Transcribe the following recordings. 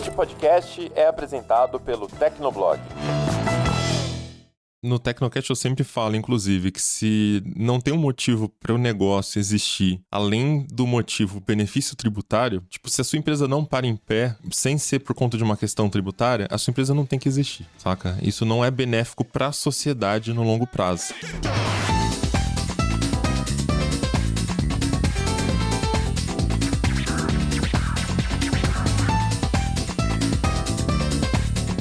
Este podcast é apresentado pelo Tecnoblog. No Tecnocast eu sempre falo, inclusive, que se não tem um motivo para o negócio existir, além do motivo benefício tributário, tipo, se a sua empresa não para em pé, sem ser por conta de uma questão tributária, a sua empresa não tem que existir, saca? Isso não é benéfico para a sociedade no longo prazo.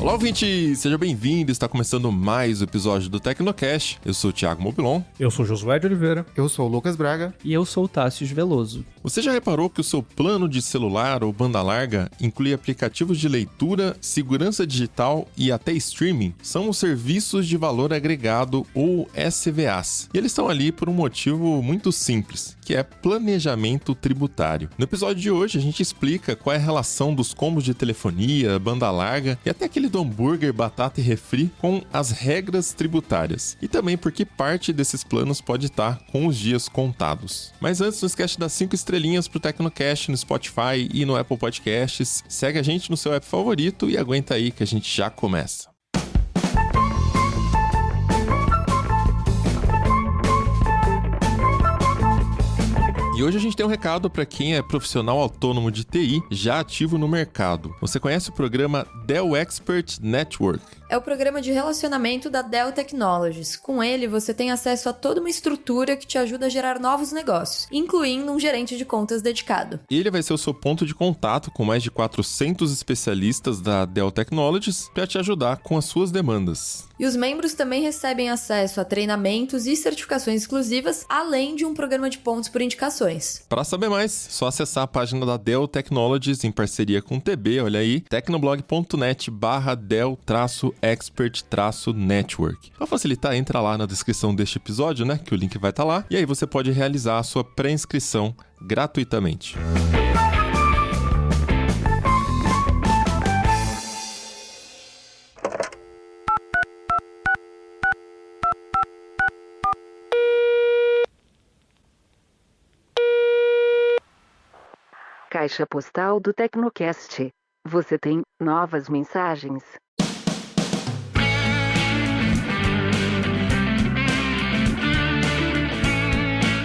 Olá, ouvinte! Seja bem-vindo! Está começando mais um episódio do Tecnocast. Eu sou o Thiago Mobilon. Eu sou o Josué de Oliveira. Eu sou o Lucas Braga. E eu sou o Tássius Veloso. Você já reparou que o seu plano de celular ou banda larga inclui aplicativos de leitura, segurança digital e até streaming? São os serviços de valor agregado ou SVAs. E eles estão ali por um motivo muito simples, que é planejamento tributário. No episódio de hoje a gente explica qual é a relação dos combos de telefonia, banda larga e até aquele do hambúrguer, batata e refri com as regras tributárias. E também porque parte desses planos pode estar com os dias contados. Mas antes, não esquece de dar 5 estrelinhas pro Tecnocast no Spotify e no Apple Podcasts. Segue a gente no seu app favorito e aguenta aí que a gente já começa. E hoje a gente tem um recado para quem é profissional autônomo de TI já ativo no mercado. Você conhece o programa Dell Expert Network? É o programa de relacionamento da Dell Technologies. Com ele, você tem acesso a toda uma estrutura que te ajuda a gerar novos negócios, incluindo um gerente de contas dedicado. Ele vai ser o seu ponto de contato com mais de 400 especialistas da Dell Technologies para te ajudar com as suas demandas. E os membros também recebem acesso a treinamentos e certificações exclusivas, além de um programa de pontos por indicações. Para saber mais, só acessar a página da Dell Technologies em parceria com o TB, olha aí, tecnoblog.net/Dell-Expert-Network. Para facilitar, entra lá na descrição deste episódio, né, que o link vai estar lá, e aí você pode realizar a sua pré-inscrição gratuitamente. Caixa postal do Tecnocast. Você tem novas mensagens?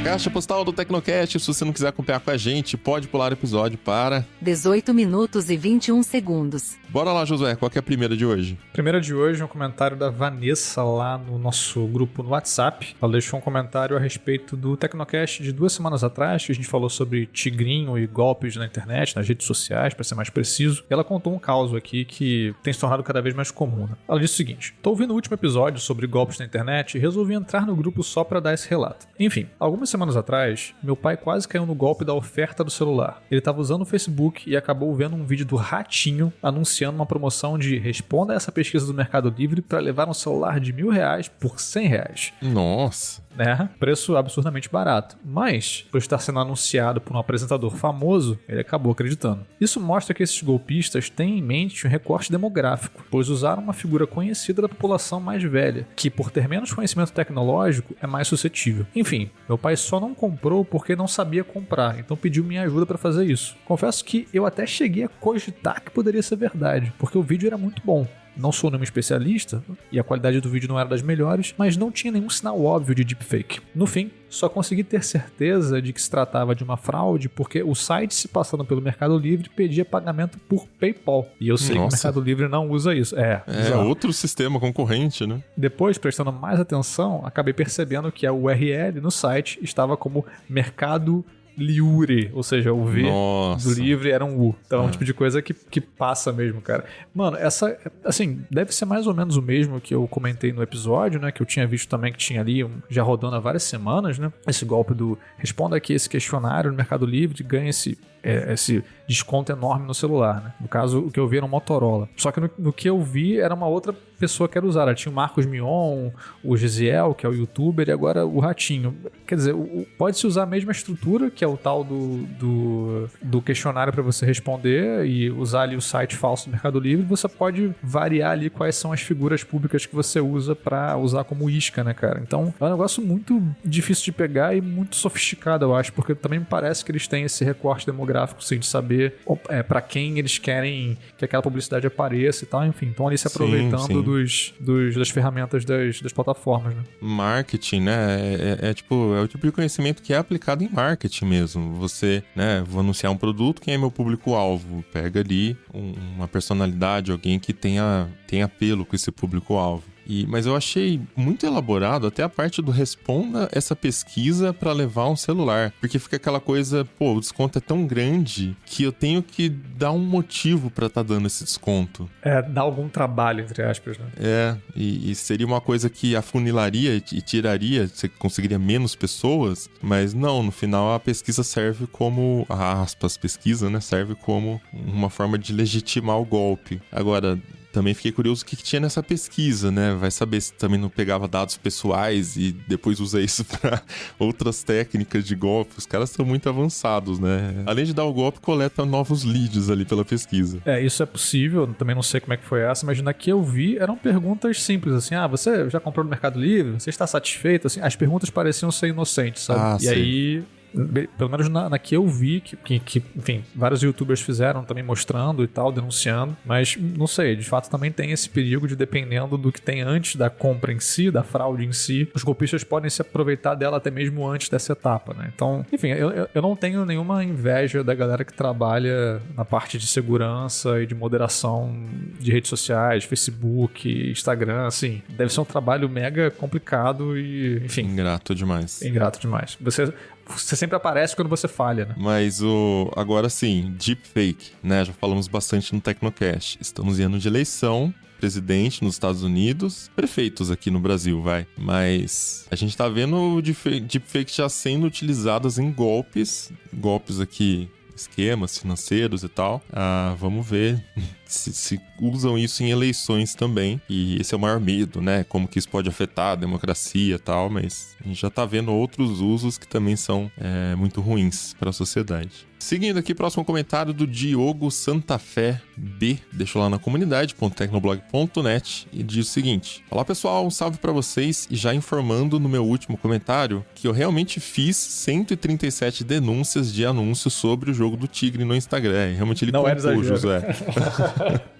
Caixa postal do Tecnocast, se você não quiser acompanhar com a gente, pode pular o episódio para 18 minutos e 21 segundos. Bora lá, Josué, qual que é a primeira de hoje? A primeira de hoje é um comentário da Vanessa lá no nosso grupo no WhatsApp. Ela deixou um comentário a respeito do Tecnocast de 2 semanas atrás, que a gente falou sobre tigrinho e golpes na internet, nas redes sociais, para ser mais preciso. E ela contou um caso aqui que tem se tornado cada vez mais comum, né? Ela disse o seguinte: tô ouvindo o último episódio sobre golpes na internet e resolvi entrar no grupo só para dar esse relato. Enfim, algumas semanas atrás, meu pai quase caiu no golpe da oferta do celular. Ele estava usando o Facebook e acabou vendo um vídeo do Ratinho anunciando uma promoção de responda a essa pesquisa do Mercado Livre para levar um celular de R$1.000 por R$100. Nossa! Né? Preço absurdamente barato. Mas, por estar sendo anunciado por um apresentador famoso, ele acabou acreditando. Isso mostra que esses golpistas têm em mente um recorte demográfico, pois usaram uma figura conhecida da população mais velha, que por ter menos conhecimento tecnológico é mais suscetível. Enfim, meu pai só não comprou porque não sabia comprar, então pediu minha ajuda para fazer isso. Confesso que eu até cheguei a cogitar que poderia ser verdade, porque o vídeo era muito bom. Não sou nenhum especialista, e a qualidade do vídeo não era das melhores, mas não tinha nenhum sinal óbvio de deepfake. No fim, só consegui ter certeza de que se tratava de uma fraude porque o site, se passando pelo Mercado Livre, pedia pagamento por PayPal. E eu sei que o Mercado Livre não usa isso. É outro sistema concorrente, né? Depois, prestando mais atenção, acabei percebendo que a URL no site estava como Mercado Livre, ou seja, o V do livre era um U. Então é um tipo de coisa que passa mesmo, cara. Mano, essa, assim, deve ser mais ou menos o mesmo que eu comentei no episódio, né? Que eu tinha visto também que tinha ali, já rodando há várias semanas, né? Esse golpe do responda aqui esse questionário no Mercado Livre, ganha esse desconto enorme no celular, né? No caso, o que eu vi era um Motorola. Só que no que eu vi era uma outra pessoa quer usar. Tinha o Marcos Mion, o Gisiel, que é o youtuber, e agora o Ratinho. Quer dizer, pode-se usar a mesma estrutura, que é o tal do questionário para você responder e usar ali o site falso do Mercado Livre. Você pode variar ali quais são as figuras públicas que você usa para usar como isca, né, cara? Então, é um negócio muito difícil de pegar e muito sofisticado, eu acho, porque também me parece que eles têm esse recorte demográfico, sim, de saber para quem eles querem que aquela publicidade apareça e tal, enfim. Então, ali se aproveitando das ferramentas das plataformas, né? Marketing, né? É o tipo de conhecimento que é aplicado em marketing mesmo. Você, né, vou anunciar um produto, quem é meu público-alvo? Pega ali uma personalidade, alguém que tem apelo com esse público-alvo. Mas eu achei muito elaborado até a parte do responda essa pesquisa para levar um celular. Porque fica aquela coisa, o desconto é tão grande que eu tenho que dar um motivo para estar dando esse desconto. Dá algum trabalho, entre aspas, né? E seria uma coisa que afunilaria e tiraria, você conseguiria menos pessoas, mas não, no final a pesquisa serve como, pesquisa, né? Serve como uma forma de legitimar o golpe. Agora, também fiquei curioso o que tinha nessa pesquisa, né? Vai saber se também não pegava dados pessoais e depois usa isso para outras técnicas de golpe. Os caras estão muito avançados, né? Além de dar o golpe, coleta novos leads ali pela pesquisa. Isso é possível. Também não sei como é que foi essa, mas na que eu vi eram perguntas simples, assim. você já comprou no Mercado Livre? Você está satisfeito? Assim, as perguntas pareciam ser inocentes, sabe? E aí, pelo menos na que eu vi, que enfim, vários youtubers fizeram também mostrando e tal, denunciando, mas não sei, de fato também tem esse perigo de, dependendo do que tem antes da compra em si, da fraude em si, os golpistas podem se aproveitar dela até mesmo antes dessa etapa, né? Então, enfim, eu não tenho nenhuma inveja da galera que trabalha na parte de segurança e de moderação de redes sociais, Facebook, Instagram, assim, deve ser um trabalho mega complicado e, enfim... Ingrato demais. Você sempre aparece quando você falha, né? Mas agora sim, deepfake, né? Já falamos bastante no Tecnocast. Estamos em ano de eleição, presidente nos Estados Unidos, prefeitos aqui no Brasil, vai. Mas a gente tá vendo o deepfake já sendo utilizados em golpes aqui, esquemas financeiros e tal. Vamos ver se usam isso em eleições também. E esse é o maior medo, né? Como que isso pode afetar a democracia e tal, mas a gente já tá vendo outros usos que também são muito ruins para a sociedade. Seguindo aqui, próximo comentário do Diogo Santafé B. Deixou lá na comunidade.tecnoblog.net e diz o seguinte: olá pessoal, um salve pra vocês, e já informando no meu último comentário que eu realmente fiz 137 denúncias de anúncios sobre o jogo do Tigre no Instagram. Realmente ele contou, José.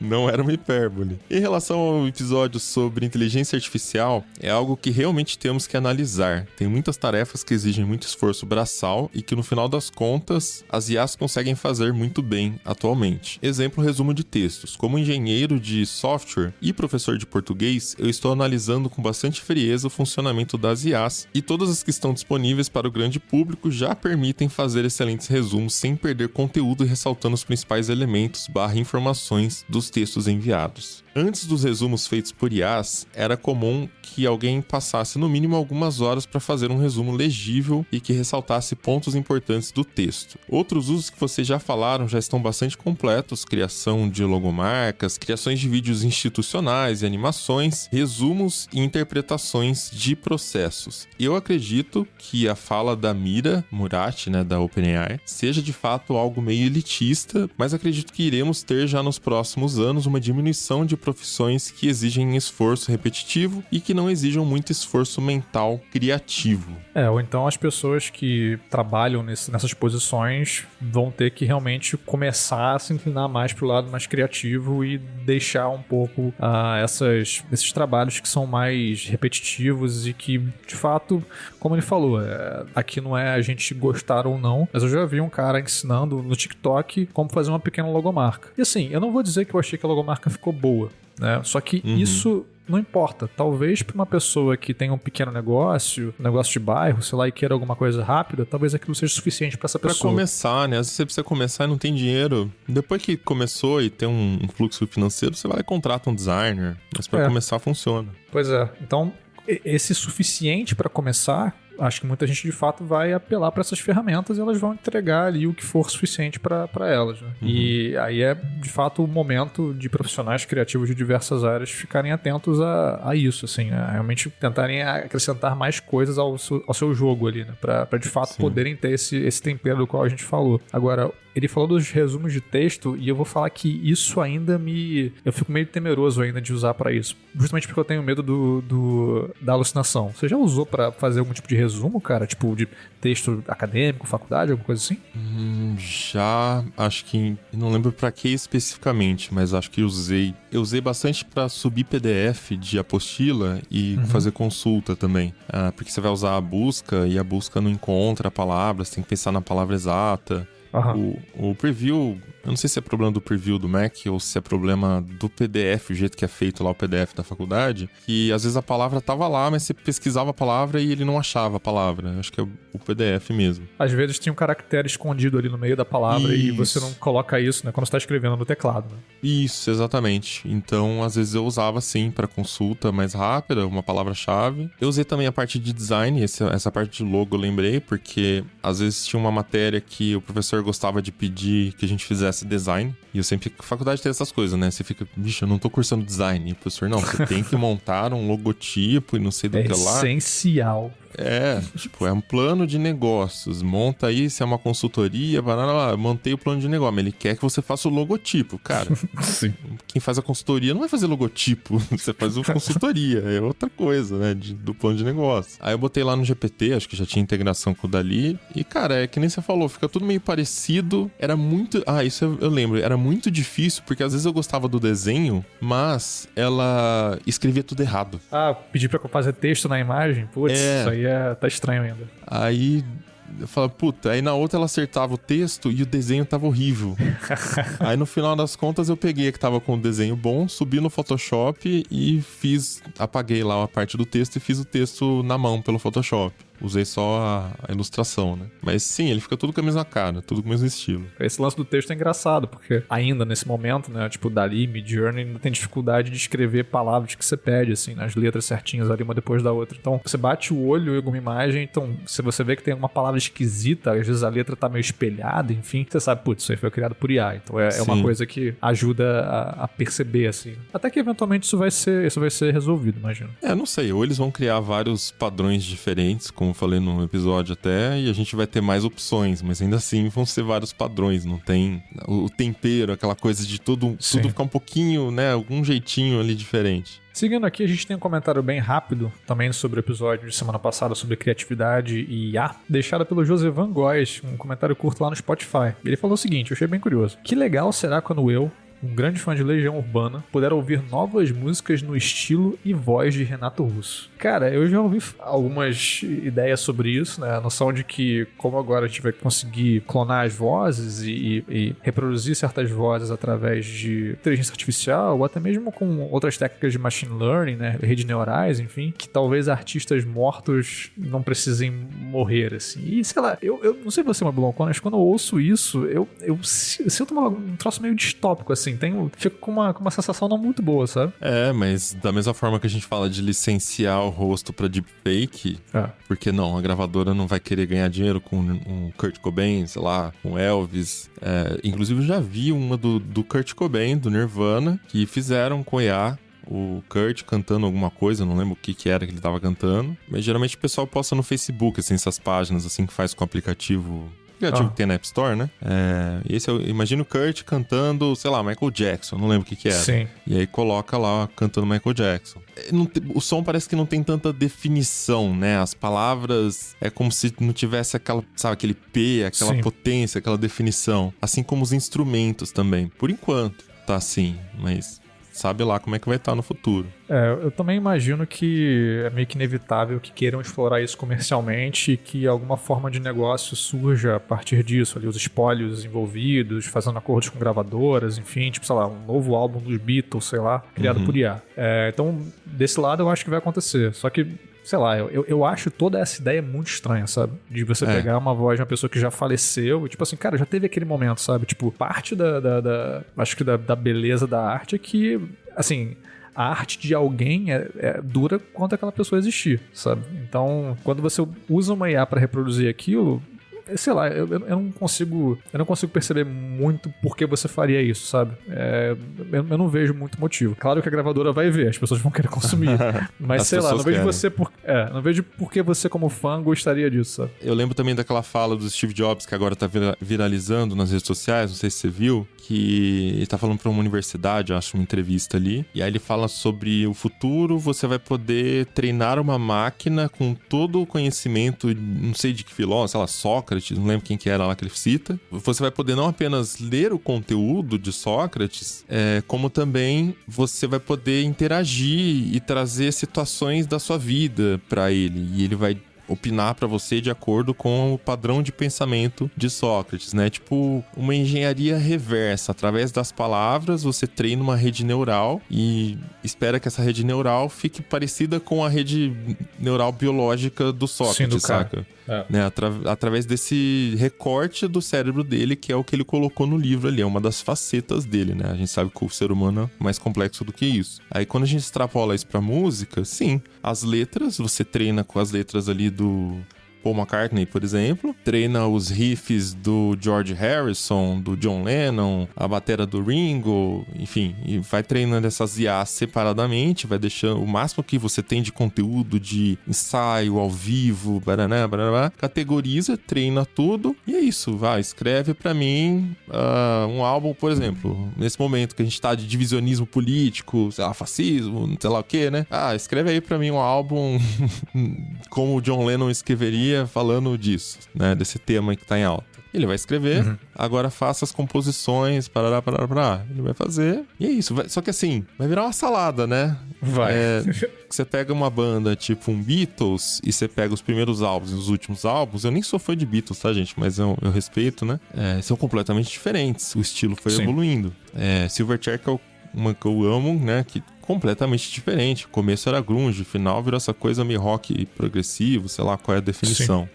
Não era uma hipérbole. Em relação ao episódio sobre inteligência artificial, é algo que realmente temos que analisar. Tem muitas tarefas que exigem muito esforço braçal e que no final das contas as IAs conseguem fazer muito bem atualmente. Exemplo, resumo de textos. Como engenheiro de software e professor de português, eu estou analisando com bastante frieza o funcionamento das IAs, e todas as que estão disponíveis para o grande público já permitem fazer excelentes resumos sem perder conteúdo e ressaltando os principais elementos / informações dos textos enviados. Antes dos resumos feitos por IAs, era comum que alguém passasse no mínimo algumas horas para fazer um resumo legível e que ressaltasse pontos importantes do texto. Outros usos que vocês já falaram já estão bastante completos: criação de logomarcas, criações de vídeos institucionais e animações, resumos e interpretações de processos. Eu acredito que a fala da Mira Murati, né, da OpenAI, seja de fato algo meio elitista, mas acredito que iremos ter já nos próximos anos uma diminuição de profissões que exigem esforço repetitivo e que não exijam muito esforço mental criativo. Ou então as pessoas que trabalham nessas posições vão ter que realmente começar a se inclinar mais para o lado mais criativo e deixar um pouco esses trabalhos que são mais repetitivos e que, de fato, como ele falou, aqui não é a gente gostar ou não, mas eu já vi um cara ensinando no TikTok como fazer uma pequena logomarca. E assim, eu não vou dizer que eu achei que a logomarca ficou boa, né? Só que isso não importa. Talvez para uma pessoa que tem um pequeno negócio, um negócio de bairro, sei lá, e queira alguma coisa rápida, talvez aquilo seja suficiente para essa pessoa. Pra começar, né? Às vezes você precisa começar e não tem dinheiro. Depois que começou e tem um fluxo financeiro, você vai lá e contrata um designer. Mas para começar, funciona. Pois é. Então, esse suficiente para começar acho que muita gente de fato vai apelar para essas ferramentas e elas vão entregar ali o que for suficiente para elas, né? E aí é de fato o momento de profissionais criativos de diversas áreas ficarem atentos a isso, assim, a realmente tentarem acrescentar mais coisas ao seu jogo ali, né? Para de fato poderem ter esse tempero do qual a gente falou. Agora, ele falou dos resumos de texto e eu vou falar que isso ainda eu fico meio temeroso ainda de usar pra isso. Justamente porque eu tenho medo da alucinação. Você já usou pra fazer algum tipo de resumo, cara? Tipo, de texto acadêmico, faculdade, alguma coisa assim? Já, acho que... Não lembro pra que especificamente, mas acho que usei. Eu usei bastante pra subir PDF de apostila e fazer consulta também. Porque você vai usar a busca e a busca não encontra a palavra, você tem que pensar na palavra exata. O preview, eu não sei se é problema do preview do Mac ou se é problema do PDF, o jeito que é feito lá o PDF da faculdade, que às vezes a palavra tava lá, mas você pesquisava a palavra e ele não achava a palavra. Acho que é o PDF mesmo. Às vezes tinha um caractere escondido ali no meio da palavra e você não coloca isso, né, quando você tá escrevendo no teclado, né? Isso, exatamente. Então, às vezes eu usava sim para consulta mais rápida, uma palavra-chave. Eu usei também a parte de design, essa parte de logo eu lembrei, porque às vezes tinha uma matéria que o professor gostava de pedir que a gente fizesse design. E eu sempre... Faculdade tem essas coisas, né? Você fica, bicho, eu não tô cursando design. E o professor, não, você tem que montar um logotipo e não sei do que lá. Essencial. É um plano de negócios. Monta aí, se é uma consultoria, vai lá, montei o plano de negócio. Mas ele quer que você faça o logotipo, cara. Sim. Quem faz a consultoria não vai fazer logotipo, você faz a consultoria, é outra coisa, né, do plano de negócio. Aí eu botei lá no GPT, acho que já tinha integração com o Dali, e cara, é que nem você falou, fica tudo meio parecido, era muito... isso eu lembro, era muito difícil, porque às vezes eu gostava do desenho, mas ela escrevia tudo errado. Pedir pra fazer texto na imagem? Putz, isso aí tá estranho ainda. Aí... eu falava, puta, aí na outra ela acertava o texto e o desenho tava horrível. Aí no final das contas eu peguei a que tava com o desenho bom, subi no Photoshop e apaguei lá a parte do texto e fiz o texto na mão pelo Photoshop. Usei só a ilustração, né? Mas sim, ele fica tudo com a mesma cara, tudo com o mesmo estilo. Esse lance do texto é engraçado, porque ainda nesse momento, né, tipo, Dali, Midjourney, ainda tem dificuldade de escrever palavras que você pede, assim, nas letras certinhas ali, uma depois da outra. Então, você bate o olho em alguma imagem, então, se você vê que tem uma palavra esquisita, às vezes a letra tá meio espelhada, enfim, você sabe, putz, isso aí foi criado por IA. Então, é uma coisa que ajuda a perceber, assim. Até que, eventualmente, isso vai ser resolvido, imagino. Não sei, ou eles vão criar vários padrões diferentes, como eu falei no episódio até, e a gente vai ter mais opções, mas ainda assim vão ser vários padrões, não tem o tempero, aquela coisa de tudo ficar um pouquinho, né, algum jeitinho ali diferente. Seguindo aqui, a gente tem um comentário bem rápido também sobre o episódio de semana passada sobre criatividade e IA, deixado pelo José Van Góes, um comentário curto lá no Spotify. Ele falou o seguinte, eu achei bem curioso. Que legal será quando eu, um grande fã de Legião Urbana, puder ouvir novas músicas no estilo e voz de Renato Russo. Cara, eu já ouvi algumas ideias sobre isso, né? A noção de que, como agora a gente vai conseguir clonar as vozes e reproduzir certas vozes através de inteligência artificial, ou até mesmo com outras técnicas de machine learning, né? Redes neurais, enfim, que talvez artistas mortos não precisem morrer, assim. E, sei lá, eu não sei você, Mablon, mas quando eu ouço isso, eu sinto um troço meio distópico, assim. Fico com uma sensação não muito boa, sabe? Mas da mesma forma que a gente fala de licenciar o rosto pra deepfake, porque não, a gravadora não vai querer ganhar dinheiro com um Kurt Cobain, sei lá, com Elvis. Inclusive eu já vi uma do Kurt Cobain, do Nirvana, que fizeram com IA. O Kurt cantando alguma coisa, não lembro o que era que ele tava cantando. Mas geralmente o pessoal posta no Facebook, assim, essas páginas, assim, que faz com o aplicativo que tem na App Store, né? Esse eu imagino o Kurt cantando, sei lá, Michael Jackson, não lembro o que era. Sim. E aí coloca lá cantando Michael Jackson. O som parece que não tem tanta definição, né? As palavras é como se não tivesse aquela, sabe, aquele P, aquela potência, aquela definição. Assim como os instrumentos também. Por enquanto, tá assim, mas sabe lá como é que vai estar no futuro. Eu também imagino que é meio que inevitável que queiram explorar isso comercialmente e que alguma forma de negócio surja a partir disso, ali os espólios envolvidos, fazendo acordos com gravadoras, enfim, tipo, sei lá, um novo álbum dos Beatles, sei lá, criado por IA. Então, desse lado eu acho que vai acontecer, só que sei lá, eu acho toda essa ideia muito estranha, sabe? De você pegar uma voz de uma pessoa que já faleceu e, tipo assim, cara, já teve aquele momento, sabe? Tipo, parte acho que da beleza da arte é que, assim, a arte de alguém dura quanto aquela pessoa existir, sabe? Então, quando você usa uma IA para reproduzir aquilo, sei lá, eu não consigo perceber muito por que você faria isso, sabe? Eu não vejo muito motivo. Claro que a gravadora vai ver, as pessoas vão querer consumir. Mas sei lá, não vejo não vejo por que você como fã gostaria disso, sabe? Eu lembro também daquela fala do Steve Jobs, que agora tá viralizando nas redes sociais, não sei se você viu, que ele tá falando pra uma universidade, acho, uma entrevista ali, e aí ele fala sobre o futuro, você vai poder treinar uma máquina com todo o conhecimento, não sei de que filósofo, sei lá, Sócrates, não lembro quem que era lá que ele cita. Você vai poder não apenas ler o conteúdo de Sócrates, como também você vai poder interagir e trazer situações da sua vida pra ele, e ele vai opinar pra você de acordo com o padrão de pensamento de Sócrates, né? Tipo, uma engenharia reversa. Através das palavras, você treina uma rede neural e espera que essa rede neural fique parecida com a rede neural biológica do Sócrates, sim, do saca? É. Né? Através desse recorte do cérebro dele, que é o que ele colocou no livro ali, é uma das facetas dele, né? A gente sabe que o ser humano é mais complexo do que isso. Aí quando a gente extrapola isso pra música, sim, as letras, você treina com as letras ali do Paul McCartney, por exemplo, treina os riffs do George Harrison, do John Lennon, a bateria do Ringo, enfim, e vai treinando essas IAs separadamente, vai deixando o máximo que você tem de conteúdo, de ensaio ao vivo, baraná, baraná, categoriza, treina tudo, e é isso, vai, escreve pra mim um álbum, por exemplo, nesse momento que a gente tá de divisionismo político, sei lá, fascismo, sei lá o que, né? Escreve aí pra mim um álbum como o John Lennon escreveria falando disso, né? Desse tema que tá em alta. Ele vai escrever, agora faça as composições, parará. Ele vai fazer, e é isso. Só que assim, vai virar uma salada, né? Vai. Você pega uma banda tipo um Beatles e você pega os primeiros álbuns e os últimos álbuns. Eu nem sou fã de Beatles, tá, gente? Mas eu respeito, né? São completamente diferentes. O estilo foi evoluindo. Silverchair, uma que eu amo, né? Que completamente diferente. O começo era grunge, o final virou essa coisa meio rock progressivo, sei lá qual é a definição.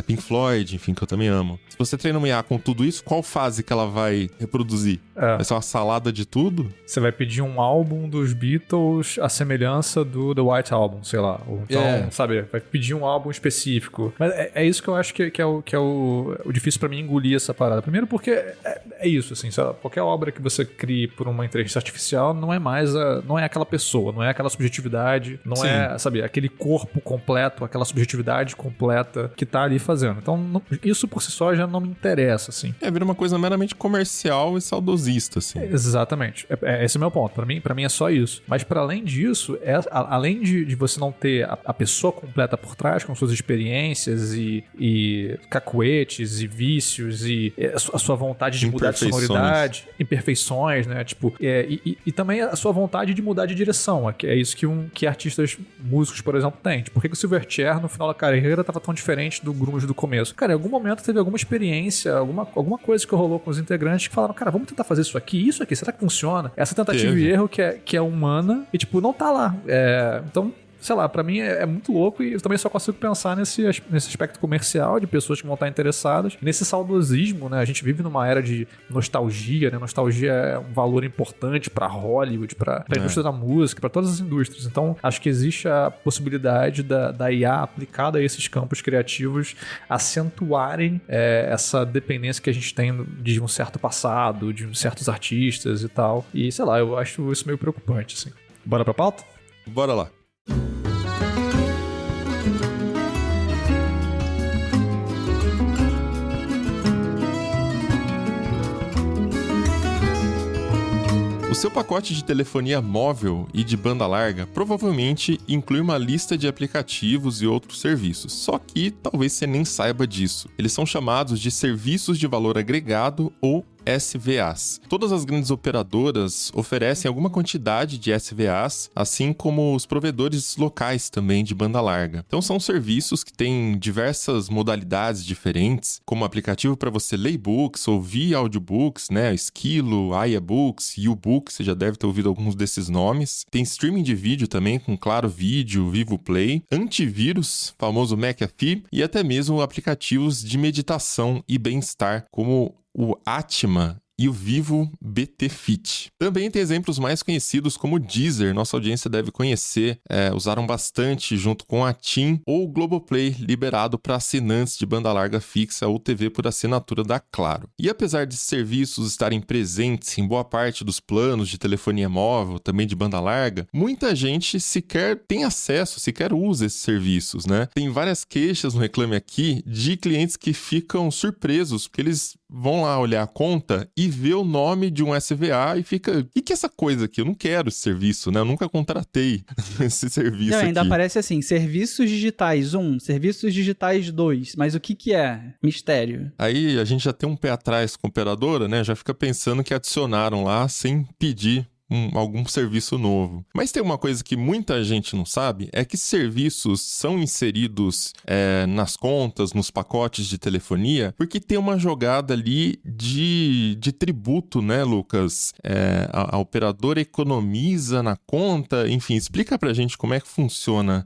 Pink Floyd, enfim, que eu também amo. Se você treina uma IA com tudo isso, qual fase que ela vai reproduzir? Vai ser uma salada de tudo? Você vai pedir um álbum dos Beatles à semelhança do The White Album, sei lá. Ou então, sabe, vai pedir um álbum específico. Mas é isso que eu acho que é o difícil pra mim engolir essa parada. Primeiro porque é isso, assim, sabe? Qualquer obra que você crie por uma inteligência artificial não é mais não é aquela pessoa, não é aquela subjetividade, não é, sabe, aquele corpo completo, aquela subjetividade completa que tá ali fazendo. Então, isso por si só já não me interessa, assim. Vira uma coisa meramente comercial e saudosista, assim. Exatamente. Esse é o meu ponto. Pra mim é só isso. Mas para além disso, além de você não ter a pessoa completa por trás, com suas experiências e cacuetes e vícios e a sua vontade de mudar de sonoridade, imperfeições, né? Tipo, e também a sua vontade de mudar de direção. É isso que artistas músicos, por exemplo, têm. Tipo, por que o Silverchair, no final da carreira, tava tão diferente do grunge do começo? Cara, em algum momento teve alguma experiência, alguma coisa que rolou com os integrantes que falaram, cara, vamos tentar fazer isso aqui, será que funciona? Essa tentativa e erro que é humana e, tipo, não tá lá. Então, sei lá, pra mim é muito louco e eu também só consigo pensar nesse aspecto comercial de pessoas que vão estar interessadas, nesse saudosismo, né? A gente vive numa era de nostalgia, né? Nostalgia é um valor importante pra Hollywood, pra indústria da música, pra todas as indústrias. Então, acho que existe a possibilidade da IA aplicada a esses campos criativos acentuarem essa dependência que a gente tem de um certo passado, de certos artistas e tal. E, sei lá, eu acho isso meio preocupante, assim. Bora pra pauta? Bora lá. O seu pacote de telefonia móvel e de banda larga provavelmente inclui uma lista de aplicativos e outros serviços, só que talvez você nem saiba disso. Eles são chamados de serviços de valor agregado ou SVAs. Todas as grandes operadoras oferecem alguma quantidade de SVAs, assim como os provedores locais também de banda larga. Então são serviços que têm diversas modalidades diferentes, como aplicativo para você ler e-books, ouvir audiobooks, né? Esquilo, iBooks, YouBooks, você já deve ter ouvido alguns desses nomes. Tem streaming de vídeo também, com Claro Vídeo, Vivo Play, antivírus, famoso McAfee, e até mesmo aplicativos de meditação e bem-estar, como o Atma e o Vivo BT Fit. Também tem exemplos mais conhecidos como o Deezer, nossa audiência deve conhecer, usaram bastante junto com a TIM, ou o Globoplay, liberado para assinantes de banda larga fixa ou TV por assinatura da Claro. E apesar de serviços estarem presentes em boa parte dos planos de telefonia móvel, também de banda larga, muita gente sequer tem acesso, sequer usa esses serviços, né? Tem várias queixas no Reclame Aqui de clientes que ficam surpresos, porque eles vão lá olhar a conta e vê o nome de um SVA e fica, o que é essa coisa aqui? Eu não quero esse serviço, né? Eu nunca contratei esse serviço aqui. Ainda aparece assim, serviços digitais 1, serviços digitais 2, mas o que é? Mistério. Aí a gente já tem um pé atrás com a operadora, né? Já fica pensando que adicionaram lá sem pedir algum serviço novo. Mas tem uma coisa que muita gente não sabe, é que serviços são inseridos nas contas, nos pacotes de telefonia, porque tem uma jogada ali de tributo, né, Lucas? A operadora economiza na conta, enfim, explica pra gente como é que funciona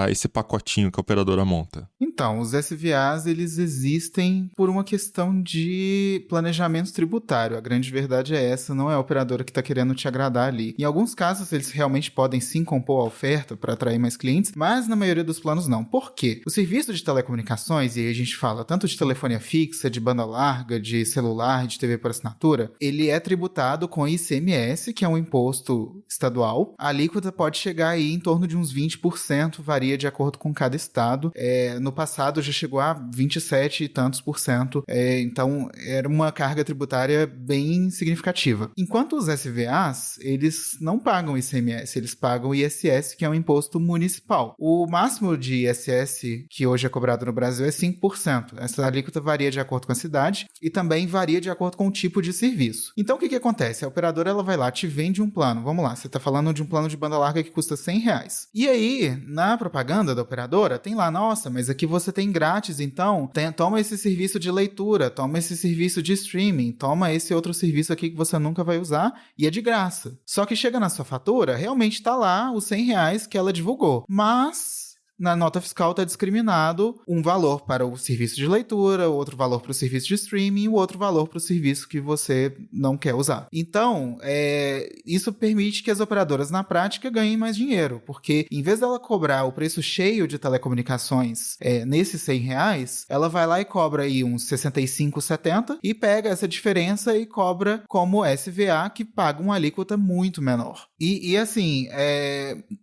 esse pacotinho que a operadora monta. Então, os SVAs, eles existem por uma questão de planejamento tributário. A grande verdade é essa, não é a operadora que está querendo te agradar ali. Em alguns casos, eles realmente podem sim compor a oferta para atrair mais clientes, mas na maioria dos planos não. Por quê? O serviço de telecomunicações, e aí a gente fala tanto de telefonia fixa, de banda larga, de celular, de TV por assinatura, ele é tributado com ICMS, que é um imposto estadual. A alíquota pode chegar aí em torno de uns 20%, varia de acordo com cada estado. No passado já chegou a 27 e tantos por cento, então era uma carga tributária bem significativa. Enquanto os SVAs, eles não pagam ICMS, eles pagam ISS, que é um imposto municipal. O máximo de ISS que hoje é cobrado no Brasil é 5%. Essa alíquota varia de acordo com a cidade e também varia de acordo com o tipo de serviço. Então, o que acontece? A operadora ela vai lá, te vende um plano. Vamos lá, você está falando de um plano de banda larga que custa R$100. E aí, na propaganda da operadora, tem lá, nossa, mas aqui você tem grátis, então toma esse serviço de leitura, toma esse serviço de streaming, toma esse outro serviço aqui que você nunca vai usar e é de graça. Só que chega na sua fatura, realmente está lá os R$100 que ela divulgou. Mas na nota fiscal está discriminado um valor para o serviço de leitura, outro valor para o serviço de streaming e o outro valor para o serviço que você não quer usar. Então, isso permite que as operadoras, na prática, ganhem mais dinheiro, porque em vez dela cobrar o preço cheio de telecomunicações nesses R$100, ela vai lá e cobra aí uns 65, 70 e pega essa diferença e cobra como SVA, que paga uma alíquota muito menor. E assim,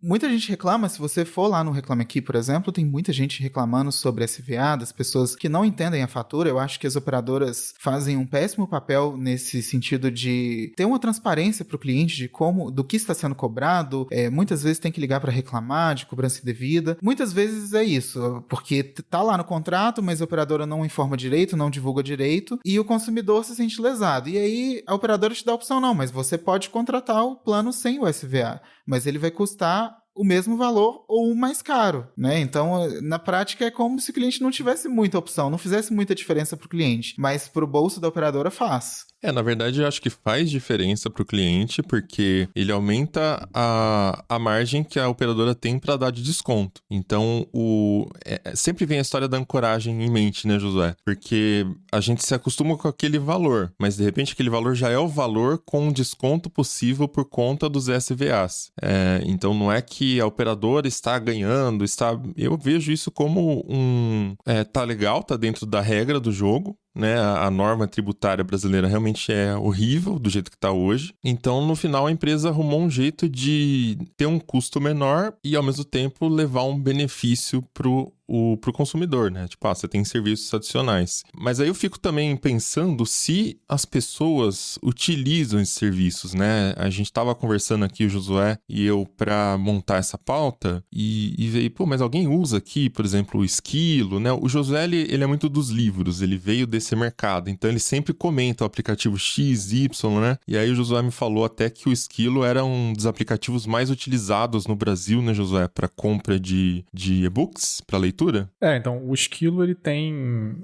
muita gente reclama, se você for lá no Reclame Aqui, por exemplo, tem muita gente reclamando sobre SVA, das pessoas que não entendem a fatura. Eu acho que as operadoras fazem um péssimo papel nesse sentido de ter uma transparência para o cliente do que está sendo cobrado. Muitas vezes tem que ligar para reclamar de cobrança indevida. Muitas vezes é isso, porque tá lá no contrato, mas a operadora não informa direito, não divulga direito, e o consumidor se sente lesado. E aí a operadora te dá a opção, não, mas você pode contratar o plano sem o SVA, mas ele vai custar o mesmo valor ou o mais caro, né? Então, na prática, é como se o cliente não tivesse muita opção, não fizesse muita diferença para o cliente, mas para o bolso da operadora faz. Na verdade, eu acho que faz diferença para o cliente, porque ele aumenta a margem que a operadora tem para dar de desconto. Então, sempre vem a história da ancoragem em mente, né, Josué? Porque a gente se acostuma com aquele valor, mas de repente aquele valor já é o valor com desconto possível por conta dos SVAs. Então, não é que a operadora está ganhando, eu vejo isso como tá legal, tá dentro da regra do jogo, né? A norma tributária brasileira realmente é horrível do jeito que está hoje. Então, no final, a empresa arrumou um jeito de ter um custo menor e, ao mesmo tempo, levar um benefício pro consumidor, né? Tipo, você tem serviços adicionais. Mas aí eu fico também pensando se as pessoas utilizam esses serviços, né? A gente tava conversando aqui, o Josué e eu, para montar essa pauta e veio, mas alguém usa aqui, por exemplo, o Esquilo, né? O Josué, ele é muito dos livros, ele veio desse mercado, então ele sempre comenta o aplicativo X, Y, né? E aí o Josué me falou até que o Esquilo era um dos aplicativos mais utilizados no Brasil, né, Josué? Para compra de e-books, para leitura leitura? Então, o Esquilo, ele tem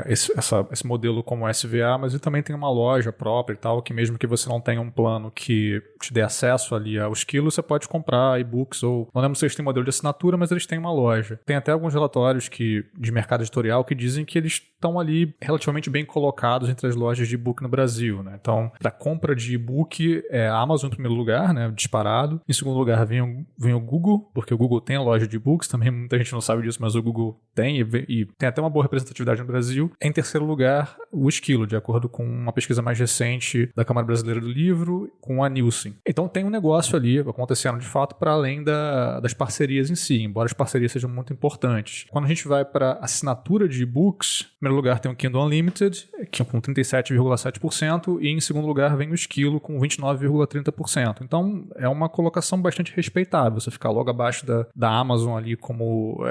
esse modelo como SVA, mas ele também tem uma loja própria e tal, que mesmo que você não tenha um plano que te dê acesso ali ao Esquilo, você pode comprar e-books ou... Não lembro se eles têm modelo de assinatura, mas eles têm uma loja. Tem até alguns relatórios de mercado editorial que dizem que eles estão ali relativamente bem colocados entre as lojas de e-book no Brasil, né? Então, para compra de e-book, a Amazon em primeiro lugar, né? Disparado. Em segundo lugar vem o Google, porque o Google tem a loja de e-books, também muita gente não sabe disso, mas o Google tem e tem até uma boa representatividade no Brasil. Em terceiro lugar, o Esquilo, de acordo com uma pesquisa mais recente da Câmara Brasileira do Livro, com a Nielsen. Então tem um negócio ali acontecendo de fato para além das parcerias em si, embora as parcerias sejam muito importantes. Quando a gente vai para assinatura de e-books, em primeiro lugar tem o Kindle Unlimited, que é com 37,7%, e em segundo lugar vem o Esquilo com 29,30%. Então é uma colocação bastante respeitável, você ficar logo abaixo da Amazon ali como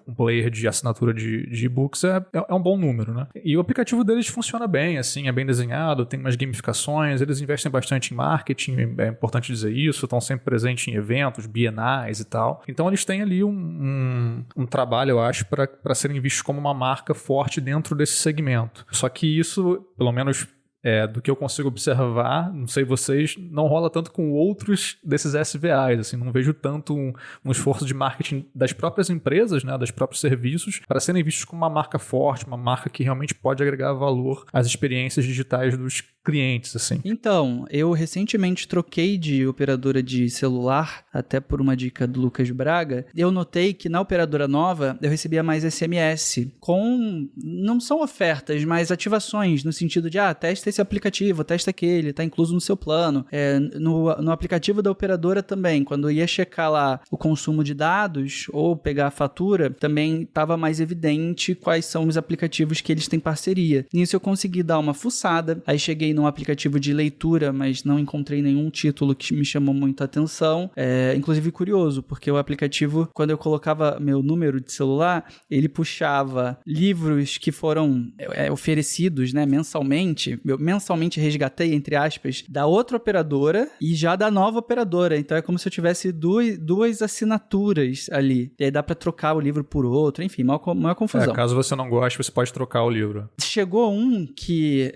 um player de assinatura de e-books é um bom número, né? E o aplicativo deles funciona bem, assim, é bem desenhado, tem umas gamificações, eles investem bastante em marketing, é importante dizer isso, estão sempre presentes em eventos, bienais e tal. Então eles têm ali um trabalho, eu acho, para serem vistos como uma marca forte dentro desse segmento. Só que isso, pelo menos do que eu consigo observar, não sei vocês, não rola tanto com outros desses SVAs, assim, não vejo tanto um esforço de marketing das próprias empresas, né, dos próprios serviços, para serem vistos como uma marca forte, uma marca que realmente pode agregar valor às experiências digitais dos clientes, assim. Então, eu recentemente troquei de operadora de celular, até por uma dica do Lucas Braga. Eu notei que na operadora nova eu recebia mais SMS não são ofertas, mas ativações, no sentido de, testa esse aplicativo, testa aquele, tá incluso no seu plano. No aplicativo da operadora também, quando eu ia checar lá o consumo de dados ou pegar a fatura, também estava mais evidente quais são os aplicativos que eles têm parceria. Nisso eu consegui dar uma fuçada, aí cheguei num aplicativo de leitura, mas não encontrei nenhum título que me chamou muita atenção. Inclusive curioso, porque o aplicativo, quando eu colocava meu número de celular, ele puxava livros que foram oferecidos, né, mensalmente. Eu mensalmente resgatei, entre aspas, da outra operadora e já da nova operadora. Então é como se eu tivesse duas assinaturas ali. E aí dá pra trocar o livro por outro, enfim, maior confusão. Caso você não goste, você pode trocar o livro. Chegou um que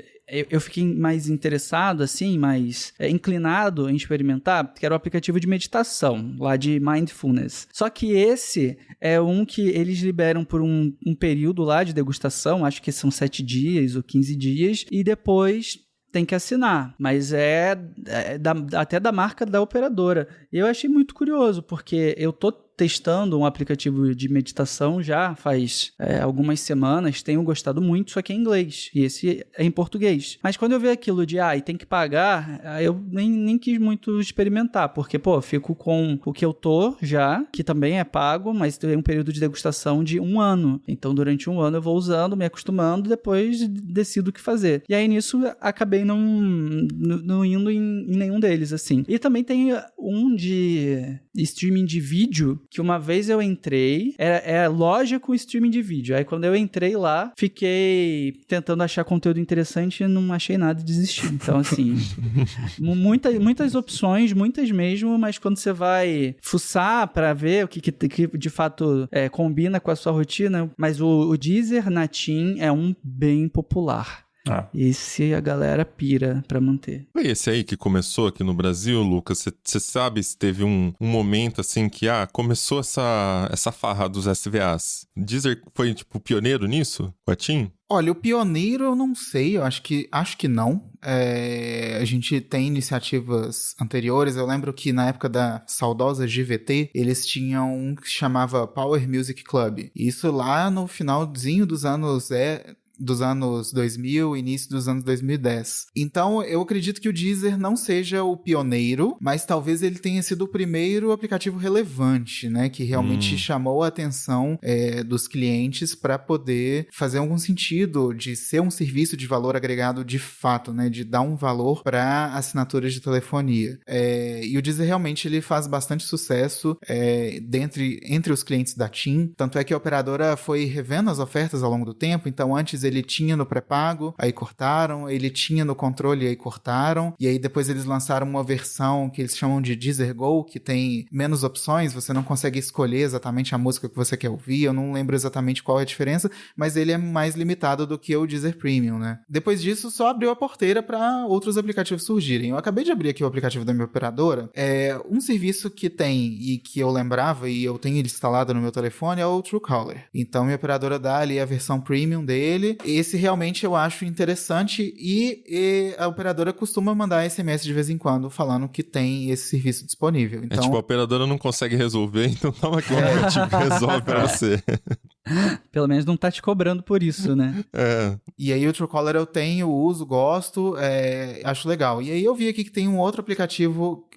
eu fiquei mais interessado, assim, mais inclinado em experimentar, que era o aplicativo de meditação, lá de Mindfulness. Só que esse é um que eles liberam por um período lá de degustação, acho que são 7 dias ou 15 dias, e depois tem que assinar, mas até da marca da operadora. E eu achei muito curioso, porque eu tô testando um aplicativo de meditação já faz algumas semanas, tenho gostado muito, só que é em inglês, e esse é em português. Mas quando eu vi aquilo de, e tem que pagar, eu nem quis muito experimentar, porque, fico com o que eu tô já, que também é pago, mas tem um período de degustação de 1 ano. Então, durante 1 ano eu vou usando, me acostumando, depois decido o que fazer. E aí, nisso, acabei não indo em nenhum deles, assim. E também tem um de streaming de vídeo, que uma vez eu entrei, é loja com streaming de vídeo. Aí quando eu entrei lá, fiquei tentando achar conteúdo interessante e não achei nada e desisti. Então, assim, muitas opções, muitas mesmo, mas quando você vai fuçar pra ver o que de fato combina com a sua rotina, mas o Deezer na TIM é um bem popular. Esse a galera pira pra manter. Foi esse aí que começou aqui no Brasil, Lucas? Você sabe se teve um momento assim que começou essa farra dos SVAs? Deezer foi tipo pioneiro nisso? Com a TIM? Olha, o pioneiro eu não sei, eu acho que não. A gente tem iniciativas anteriores, eu lembro que na época da saudosa GVT, eles tinham um que chamava Power Music Club. Isso lá no finalzinho dos anos 2000, início dos anos 2010. Então, eu acredito que o Deezer não seja o pioneiro, mas talvez ele tenha sido o primeiro aplicativo relevante, né? Que realmente chamou a atenção dos clientes para poder fazer algum sentido de ser um serviço de valor agregado de fato, né? De dar um valor para assinaturas de telefonia. E o Deezer realmente ele faz bastante sucesso entre os clientes da TIM. Tanto é que a operadora foi revendo as ofertas ao longo do tempo. Então, antes ele tinha no pré-pago, aí cortaram, ele tinha no controle, aí cortaram, e aí depois eles lançaram uma versão que eles chamam de Deezer Go, que tem menos opções, você não consegue escolher exatamente a música que você quer ouvir, eu não lembro exatamente qual é a diferença, mas ele é mais limitado do que o Deezer Premium, né? Depois disso, só abriu a porteira para outros aplicativos surgirem. Eu acabei de abrir aqui o aplicativo da minha operadora, um serviço que tem e que eu lembrava e eu tenho ele instalado no meu telefone é o Truecaller. Então, minha operadora dá ali a versão premium dele. Esse realmente eu acho interessante e a operadora costuma mandar SMS de vez em quando falando que tem esse serviço disponível. Então, tipo, a operadora não consegue resolver, então toma aqui, tipo, resolve pra você. Pelo menos não tá te cobrando por isso, né? E aí o Truecaller eu tenho, uso, gosto, acho legal. E aí eu vi aqui que tem um outro aplicativo,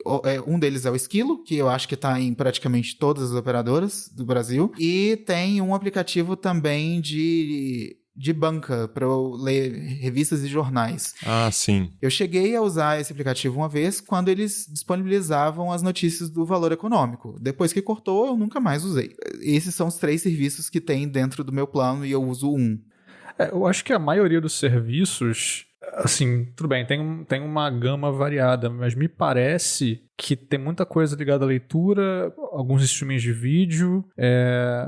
um deles é o Esquilo, que eu acho que tá em praticamente todas as operadoras do Brasil. E tem um aplicativo também de banca para eu ler revistas e jornais. Ah, sim. Eu cheguei a usar esse aplicativo uma vez quando eles disponibilizavam as notícias do Valor Econômico. Depois que cortou, eu nunca mais usei. Esses são os 3 serviços que tem dentro do meu plano e eu uso um. Eu acho que a maioria dos serviços, assim, tudo bem, tem uma gama variada, mas me parece que tem muita coisa ligada à leitura, alguns streamings de vídeo,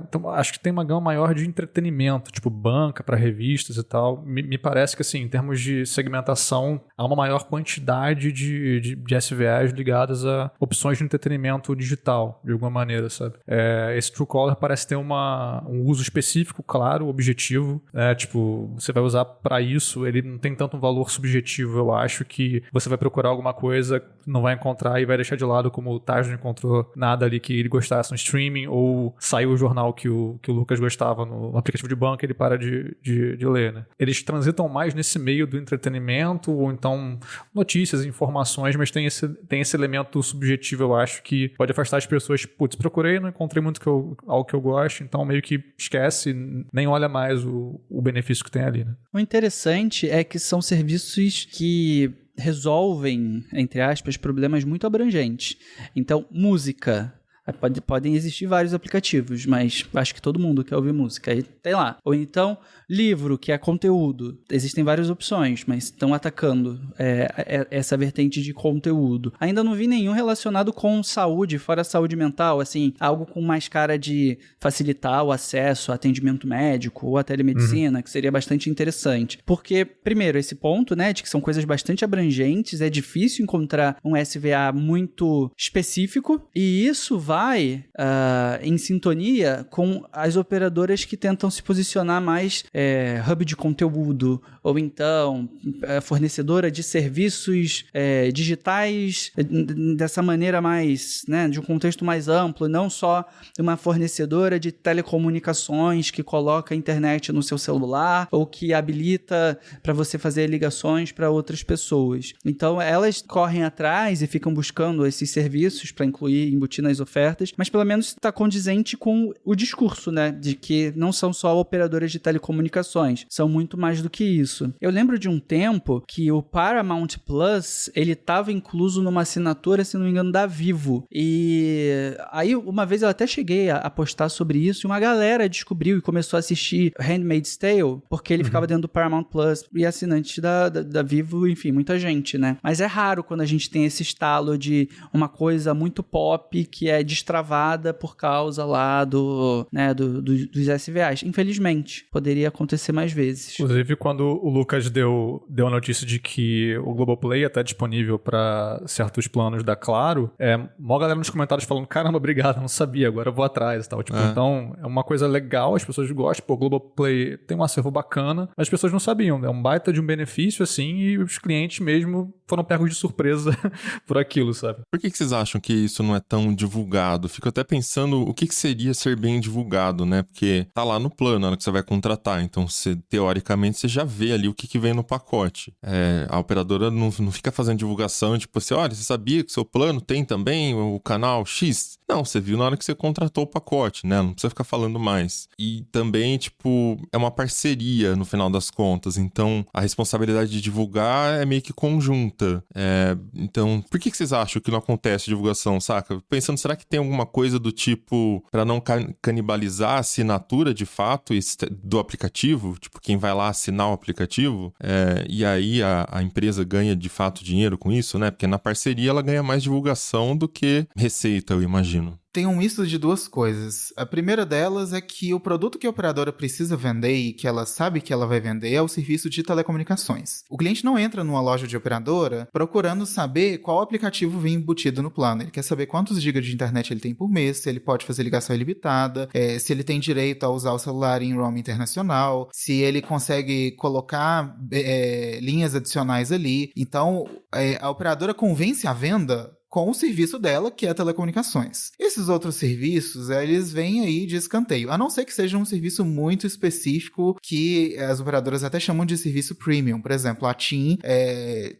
então acho que tem uma gama maior de entretenimento, tipo banca para revistas e tal. Me parece que, assim, em termos de segmentação, há uma maior quantidade de SVAs ligadas a opções de entretenimento digital, de alguma maneira, sabe? Esse Truecaller parece ter um uso específico, claro, objetivo, tipo, você vai usar para isso, ele não tem tanto um valor subjetivo, eu acho, que você vai procurar alguma coisa, não vai encontrar e vai deixar de lado, como o Taj não encontrou nada ali que ele gostasse no streaming, ou saiu o jornal que o Lucas gostava no aplicativo de banco, ele para de ler, né? Eles transitam mais nesse meio do entretenimento, ou então notícias, informações, mas tem esse elemento subjetivo, eu acho, que pode afastar as pessoas. Putz, procurei, não encontrei muito algo que eu gosto, então meio que esquece, nem olha mais o benefício que tem ali, né? O interessante é que são serviços que resolvem, entre aspas, problemas muito abrangentes. Então, música. Podem existir vários aplicativos, mas acho que todo mundo quer ouvir música. Aí tem lá. Ou então, livro, que é conteúdo. Existem várias opções, mas estão atacando essa vertente de conteúdo. Ainda não vi nenhum relacionado com saúde, fora saúde mental, assim, algo com mais cara de facilitar o acesso a atendimento médico ou a telemedicina, que seria bastante interessante. Porque, primeiro, esse ponto, né, de que são coisas bastante abrangentes, é difícil encontrar um SVA muito específico, e isso vai em sintonia com as operadoras que tentam se posicionar mais hub de conteúdo, ou então fornecedora de serviços digitais dessa maneira mais, né, de um contexto mais amplo, não só uma fornecedora de telecomunicações que coloca a internet no seu celular ou que habilita para você fazer ligações para outras pessoas. Então elas correm atrás e ficam buscando esses serviços para incluir, embutir nas ofertas, mas pelo menos está condizente com o discurso, né, de que não são só operadoras de telecomunicações, são muito mais do que isso. Eu lembro de um tempo que o Paramount Plus, ele estava incluso numa assinatura, se não me engano, da Vivo, e aí uma vez eu até cheguei a postar sobre isso, e uma galera descobriu e começou a assistir Handmaid's Tale, porque ele ficava dentro do Paramount Plus, e assinantes da Vivo, enfim, muita gente, né, mas é raro quando a gente tem esse estalo de uma coisa muito pop que é destravada por causa lá dos SVAs. Infelizmente, poderia acontecer mais vezes. Inclusive, quando o Lucas deu a notícia de que o Globoplay está disponível para certos planos da Claro, mó galera nos comentários falando, caramba, obrigado, não sabia, agora eu vou atrás e tal. Tipo, então, é uma coisa legal, as pessoas gostam, o Globoplay tem um acervo bacana, mas as pessoas não sabiam, é um baita de um benefício, assim, e os clientes mesmo foram pegos de surpresa por aquilo, sabe? Por que vocês acham que isso não é tão divulgado? Fico até pensando o que seria ser bem divulgado, né? Porque tá lá no plano na hora que você vai contratar, então teoricamente você já vê ali o que vem no pacote. A operadora não fica fazendo divulgação, tipo assim, olha, você sabia que o seu plano tem também o canal X? Não, você viu na hora que você contratou o pacote, né? Não precisa ficar falando mais. E também, tipo, é uma parceria no final das contas, então a responsabilidade de divulgar é meio que conjunta. Então, por que vocês acham que não acontece divulgação, saca? Pensando, será que tem alguma coisa do tipo, para não canibalizar a assinatura de fato do aplicativo, tipo, quem vai lá assinar o aplicativo, e aí a empresa ganha de fato dinheiro com isso, né? Porque na parceria ela ganha mais divulgação do que receita, eu imagino. Tem um misto de duas coisas. A primeira delas é que o produto que a operadora precisa vender e que ela sabe que ela vai vender é o serviço de telecomunicações. O cliente não entra numa loja de operadora procurando saber qual aplicativo vem embutido no plano. Ele quer saber quantos gigas de internet ele tem por mês, se ele pode fazer ligação ilimitada, se ele tem direito a usar o celular em roaming internacional, se ele consegue colocar linhas adicionais ali. Então, a operadora convence a venda com o serviço dela, que é telecomunicações. Esses outros serviços, eles vêm aí de escanteio, a não ser que seja um serviço muito específico que as operadoras até chamam de serviço premium. Por exemplo, a TIM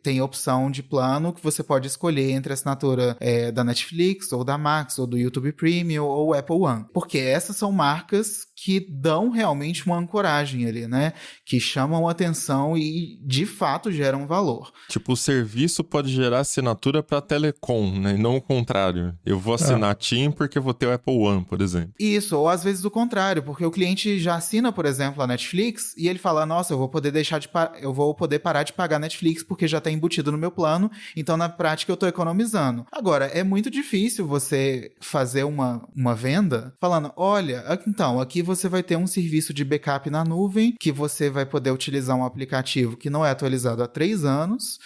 tem a opção de plano que você pode escolher entre a assinatura da Netflix, ou da Max, ou do YouTube Premium, ou Apple One. Porque essas são marcas que dão realmente uma ancoragem ali, né? Que chamam atenção e, de fato, geram valor. Tipo, o serviço pode gerar assinatura para telecom, né? E não o contrário. Eu vou assinar a TIM porque eu vou ter o Apple One, por exemplo. Isso, ou às vezes o contrário, porque o cliente já assina, por exemplo, a Netflix e ele fala, nossa, eu vou poder parar de pagar Netflix porque já está embutido no meu plano, então na prática eu estou economizando. Agora, é muito difícil você fazer uma venda falando, olha, então, aqui você vai ter um serviço de backup na nuvem, que você vai poder utilizar um aplicativo que não é atualizado há 3 anos,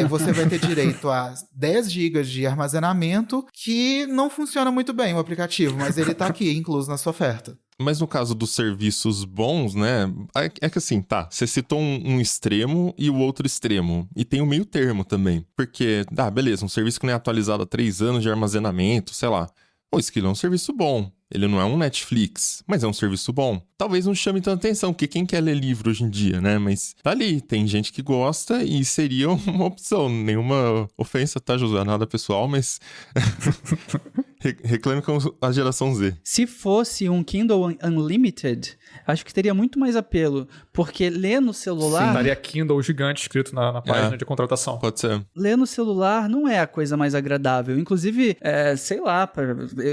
você vai ter direito a 10 GB de armazenamento, que não funciona muito bem o aplicativo, mas ele tá aqui, incluso na sua oferta. Mas no caso dos serviços bons, né, é que assim, você citou um extremo e o outro extremo, e tem o meio termo também, porque, beleza, um serviço que não é atualizado há 3 anos de armazenamento, sei lá, isso aqui é um serviço bom. Ele não é um Netflix, mas é um serviço bom. Talvez não chame tanta atenção, porque quem quer ler livro hoje em dia, né? Mas tá ali, tem gente que gosta e seria uma opção. Nenhuma ofensa, tá, José? Nada pessoal, mas... Reclame com a geração Z. Se fosse um Kindle Unlimited, acho que teria muito mais apelo, porque ler no celular... Sim, estaria Kindle gigante escrito na página de contratação. Pode ser. Ler no celular não é a coisa mais agradável. Inclusive, sei lá,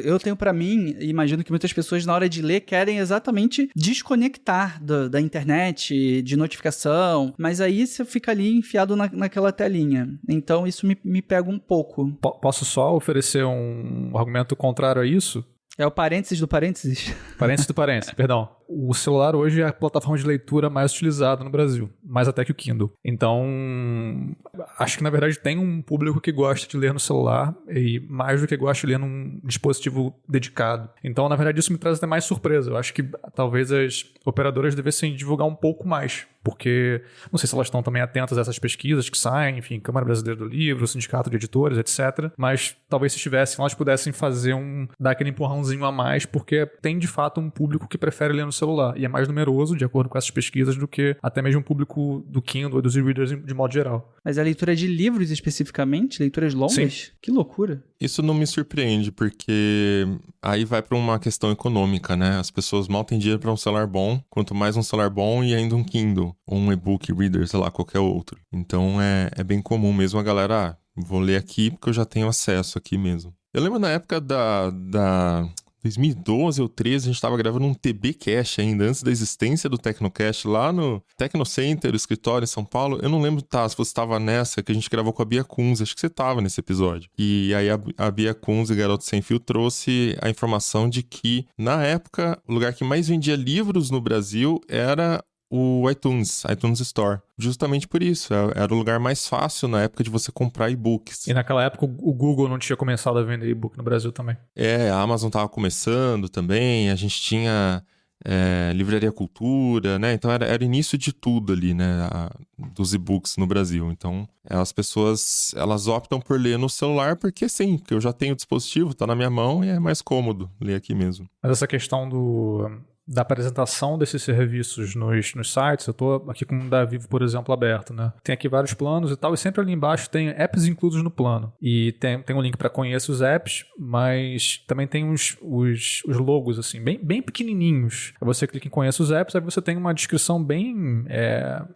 eu tenho pra mim, imagino que muitas pessoas na hora de ler querem exatamente desconectar da internet, de notificação, mas aí você fica ali enfiado naquela telinha. Então isso me pega um pouco. Posso só oferecer um argumento contrário a isso? É o parênteses do parênteses? Parênteses do parênteses, perdão. O celular hoje é a plataforma de leitura mais utilizada no Brasil, mais até que o Kindle. Então, acho que na verdade tem um público que gosta de ler no celular e mais do que gosta de ler num dispositivo dedicado. Então, na verdade, isso me traz até mais surpresa. Eu acho que talvez as operadoras devessem divulgar um pouco mais, porque não sei se elas estão também atentas a essas pesquisas que saem, enfim, Câmara Brasileira do Livro, Sindicato de Editores, etc. Mas talvez se estivessem, elas pudessem dar aquele empurrãozinho a mais, porque tem de fato um público que prefere ler no celular e é mais numeroso, de acordo com essas pesquisas, do que até mesmo o público do Kindle e dos e-readers de modo geral. Mas a leitura de livros especificamente, leituras longas? Sim. Que loucura. Isso não me surpreende, porque aí vai para uma questão econômica, né? As pessoas mal têm dinheiro para um celular bom, quanto mais um celular bom e ainda um Kindle, ou um e-book reader, sei lá, qualquer outro. Então é bem comum mesmo a galera, vou ler aqui porque eu já tenho acesso aqui mesmo. Eu lembro na época da 2012 ou 2013, a gente estava gravando um TBcast ainda, antes da existência do Tecnocast, lá no Tecnocenter, o escritório em São Paulo. Eu não lembro, se você estava nessa, que a gente gravou com a Bia Kunz, acho que você estava nesse episódio. E aí a Bia Kunz, Garoto Sem Fio, trouxe a informação de que, na época, o lugar que mais vendia livros no Brasil era o iTunes Store. Justamente por isso, era o lugar mais fácil na época de você comprar e-books. E naquela época o Google não tinha começado a vender e-book no Brasil também. A Amazon estava começando também, a gente tinha Livraria Cultura, né? Então era início de tudo ali, né? Dos e-books no Brasil. Então as pessoas, elas optam por ler no celular porque sim, porque eu já tenho o dispositivo, tá na minha mão e é mais cômodo ler aqui mesmo. Mas essa questão da apresentação desses serviços nos sites, eu tô aqui com o da Vivo, por exemplo, aberto, né? Tem aqui vários planos e tal, e sempre ali embaixo tem apps inclusos no plano. E tem um link para conhecer os apps, mas também tem os logos, assim, bem pequenininhos. Aí você clica em conheça os apps, aí você tem uma descrição bem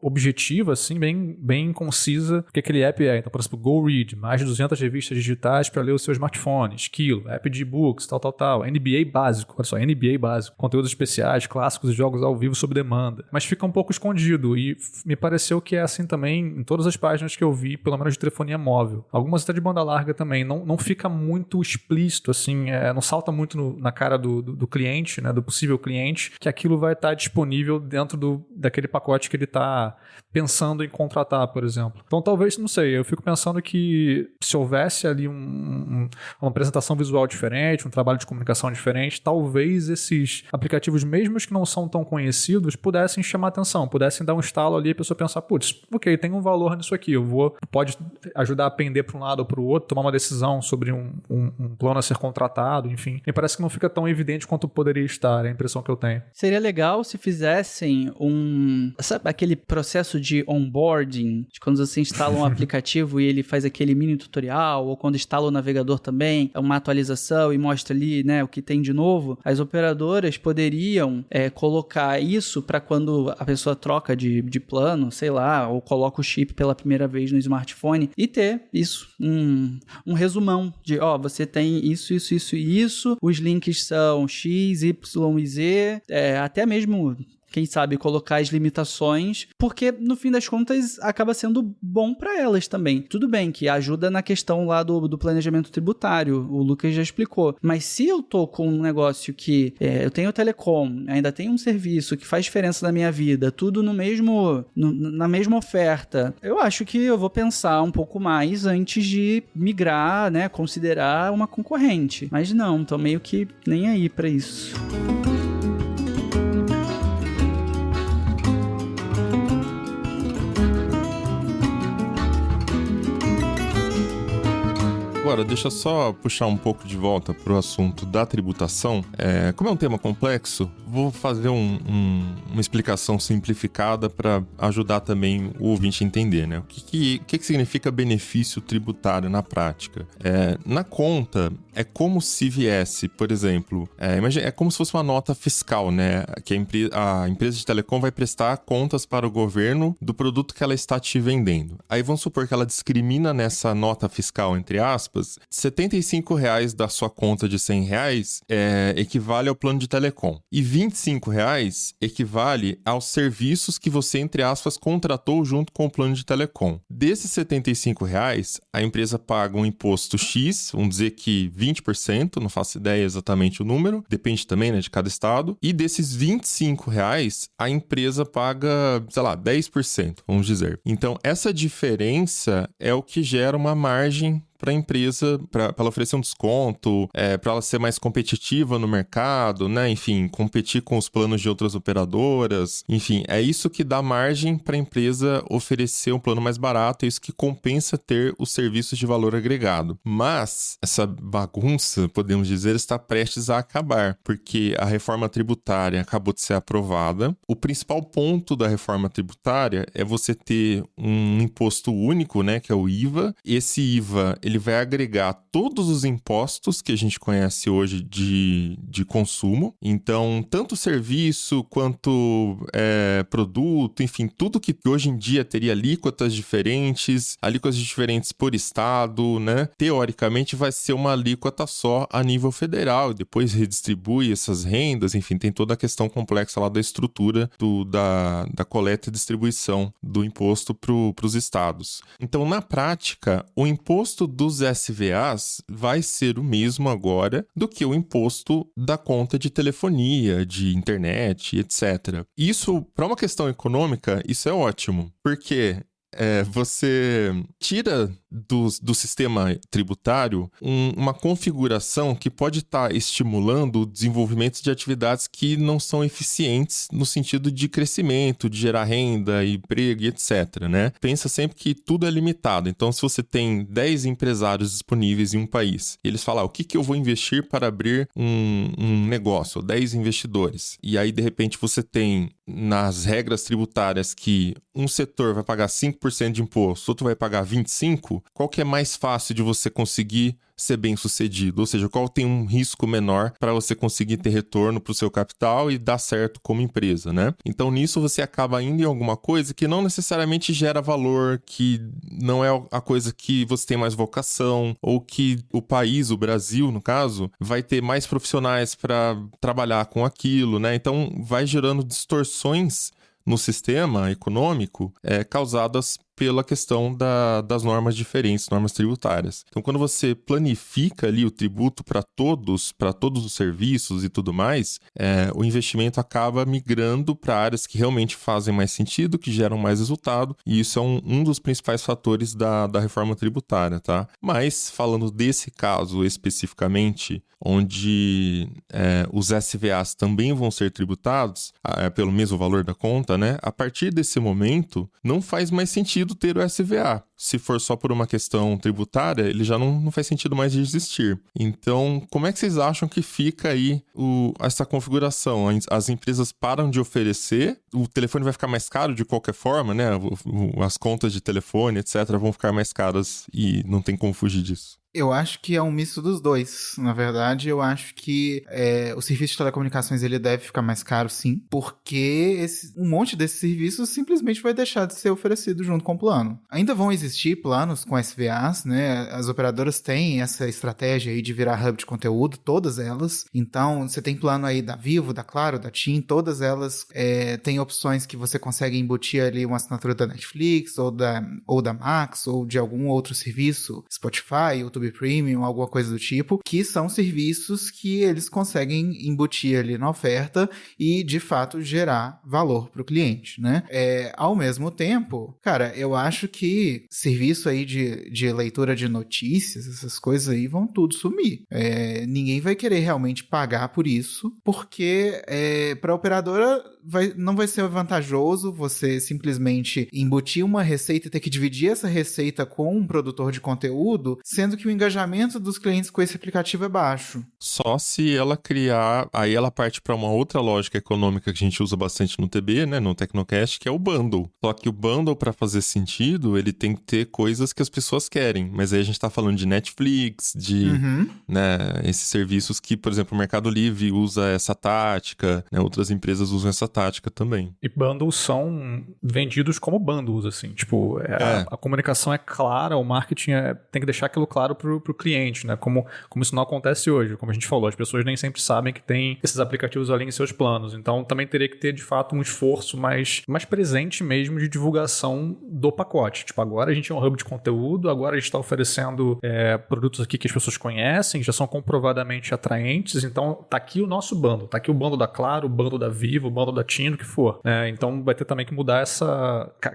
objetiva, assim, bem concisa do que aquele app é. Então, por exemplo, Go Read, mais de 200 revistas digitais para ler o seu smartphone, Esquilo, app de e-books, tal. NBA básico, olha só, NBA básico, conteúdos especiais, clássicos e jogos ao vivo sob demanda. Mas fica um pouco escondido e me pareceu que é assim também em todas as páginas que eu vi, pelo menos de telefonia móvel. Algumas até de banda larga também. Não fica muito explícito, assim, não salta muito na cara do cliente, né, do possível cliente, que aquilo vai estar disponível dentro daquele pacote que ele está pensando em contratar, por exemplo. Então, talvez, não sei, eu fico pensando que se houvesse ali uma apresentação visual diferente, um trabalho de comunicação diferente, talvez esses aplicativos, mesmo que não são tão conhecidos, pudessem chamar atenção, pudessem dar um estalo ali e a pessoa pensar, putz, ok, tem um valor nisso aqui, pode ajudar a pender para um lado ou para o outro, tomar uma decisão sobre um plano a ser contratado, enfim. Me parece que não fica tão evidente quanto poderia estar, é a impressão que eu tenho. Seria legal se fizessem sabe aquele processo de onboarding, de quando você instala um aplicativo e ele faz aquele mini tutorial, ou quando instala o navegador também, uma atualização e mostra ali, né, o que tem de novo. As operadoras poderiam colocar isso para quando a pessoa troca de plano, sei lá, ou coloca o chip pela primeira vez no smartphone e ter isso, um resumão de, você tem isso, os links são X, Y e Z, até mesmo, quem sabe, colocar as limitações, porque no fim das contas acaba sendo bom para elas também. Tudo bem que ajuda na questão lá do planejamento tributário, o Lucas já explicou, mas se eu tô com um negócio que eu tenho telecom, ainda tenho um serviço que faz diferença na minha vida, tudo na mesma oferta, eu acho que eu vou pensar um pouco mais antes de migrar, né, considerar uma concorrente. Mas não, tô meio que nem aí para isso. Agora, deixa eu só puxar um pouco de volta para o assunto da tributação. Como é um tema complexo, vou fazer uma explicação simplificada para ajudar também o ouvinte a entender, né? O que significa benefício tributário na prática? Na conta, é como se viesse, por exemplo, imagina, é como se fosse uma nota fiscal, né? Que a empresa de telecom vai prestar contas para o governo do produto que ela está te vendendo. Aí vamos supor que ela discrimina nessa nota fiscal, entre aspas, R$75 da sua conta de R$100 equivale ao plano de telecom. E R$25 equivale aos serviços que você, entre aspas, contratou junto com o plano de telecom. Desses R$75, a empresa paga um imposto X, vamos dizer que 20%, não faço ideia exatamente o número, depende também, né, de cada estado. E desses R$25, a empresa paga, sei lá, 10%, vamos dizer. Então, essa diferença é o que gera uma margem para a empresa, para ela oferecer um desconto, para ela ser mais competitiva no mercado, né? Enfim, competir com os planos de outras operadoras. Enfim, é isso que dá margem para a empresa oferecer um plano mais barato, é isso que compensa ter os serviços de valor agregado. Mas essa bagunça, podemos dizer, está prestes a acabar, porque a reforma tributária acabou de ser aprovada. O principal ponto da reforma tributária é você ter um imposto único, né? Que é o IVA. Esse IVA, ele vai agregar todos os impostos que a gente conhece hoje de consumo. Então, tanto serviço quanto produto, enfim, tudo que hoje em dia teria alíquotas diferentes por estado, né? Teoricamente, vai ser uma alíquota só a nível federal. Depois redistribui essas rendas, enfim, tem toda a questão complexa lá da estrutura da coleta e distribuição do imposto para os estados. Então, na prática, o imposto dos SVAs vai ser o mesmo agora do que o imposto da conta de telefonia, de internet, etc. Isso, para uma questão econômica, isso é ótimo, porque você tira do sistema tributário uma configuração que pode estar estimulando o desenvolvimento de atividades que não são eficientes no sentido de crescimento, de gerar renda, emprego e etc, né? Pensa sempre que tudo é limitado. Então, se você tem 10 empresários disponíveis em um país, e eles falam, o que eu vou investir para abrir um negócio? 10 investidores. E aí, de repente, você tem nas regras tributárias que um setor vai pagar 5% de imposto, outro vai pagar 25%, qual que é mais fácil de você conseguir ser bem sucedido? Ou seja, qual tem um risco menor para você conseguir ter retorno para o seu capital e dar certo como empresa, né? Então, nisso você acaba indo em alguma coisa que não necessariamente gera valor, que não é a coisa que você tem mais vocação, ou que o país, o Brasil, no caso, vai ter mais profissionais para trabalhar com aquilo, né? Então, vai gerando distorções no sistema econômico causadas pela questão das normas diferentes, normas tributárias. Então, quando você planifica ali o tributo para todos os serviços e tudo mais, o investimento acaba migrando para áreas que realmente fazem mais sentido, que geram mais resultado, e isso é um dos principais fatores da reforma tributária, tá? Mas, falando desse caso especificamente, onde os SVAs também vão ser tributados pelo mesmo valor da conta, né? A partir desse momento, não faz mais sentido ter o SVA. Se for só por uma questão tributária, ele já não faz sentido mais de existir. Então, como é que vocês acham que fica aí essa configuração? As empresas param de oferecer, o telefone vai ficar mais caro de qualquer forma, né? As contas de telefone, etc., vão ficar mais caras e não tem como fugir disso. Eu acho que é um misto dos dois. Na verdade, eu acho que o serviço de telecomunicações ele deve ficar mais caro, sim, porque um monte desses serviços simplesmente vai deixar de ser oferecido junto com o plano. Ainda vão existir planos com SVAs, né? As operadoras têm essa estratégia aí de virar hub de conteúdo, todas elas. Então, você tem plano aí da Vivo, da Claro, da TIM, todas elas têm opções que você consegue embutir ali uma assinatura da Netflix, ou da Max, ou de algum outro serviço, Spotify, YouTube Premium, alguma coisa do tipo, que são serviços que eles conseguem embutir ali na oferta e, de fato, gerar valor para o cliente, né? Ao mesmo tempo, cara, eu acho que serviço aí de leitura de notícias, essas coisas aí vão tudo sumir. Ninguém vai querer realmente pagar por isso, porque para a operadora não vai ser vantajoso você simplesmente embutir uma receita e ter que dividir essa receita com um produtor de conteúdo, sendo que o engajamento dos clientes com esse aplicativo é baixo. Só se ela criar, aí ela parte para uma outra lógica econômica que a gente usa bastante no TB, né, no Tecnocast, que é o bundle. Só que o bundle, para fazer sentido, ele tem que ter coisas que as pessoas querem. Mas aí a gente tá falando de Netflix, de né, esses serviços que, por exemplo, o Mercado Livre usa essa tática, né, outras empresas usam essa tática também. E bundles são vendidos como bundles, assim, tipo, a comunicação é clara, o marketing tem que deixar aquilo claro pro cliente, né, como isso não acontece hoje, como a gente falou, as pessoas nem sempre sabem que tem esses aplicativos ali em seus planos, então também teria que ter, de fato, um esforço mais presente mesmo de divulgação do pacote, tipo, agora a gente é um hub de conteúdo, agora a gente está oferecendo produtos aqui que as pessoas conhecem, já são comprovadamente atraentes, então tá aqui o nosso bundle, tá aqui o bundle da Claro, o bundle da Vivo, o bundle da TIM, o que for, então vai ter também que mudar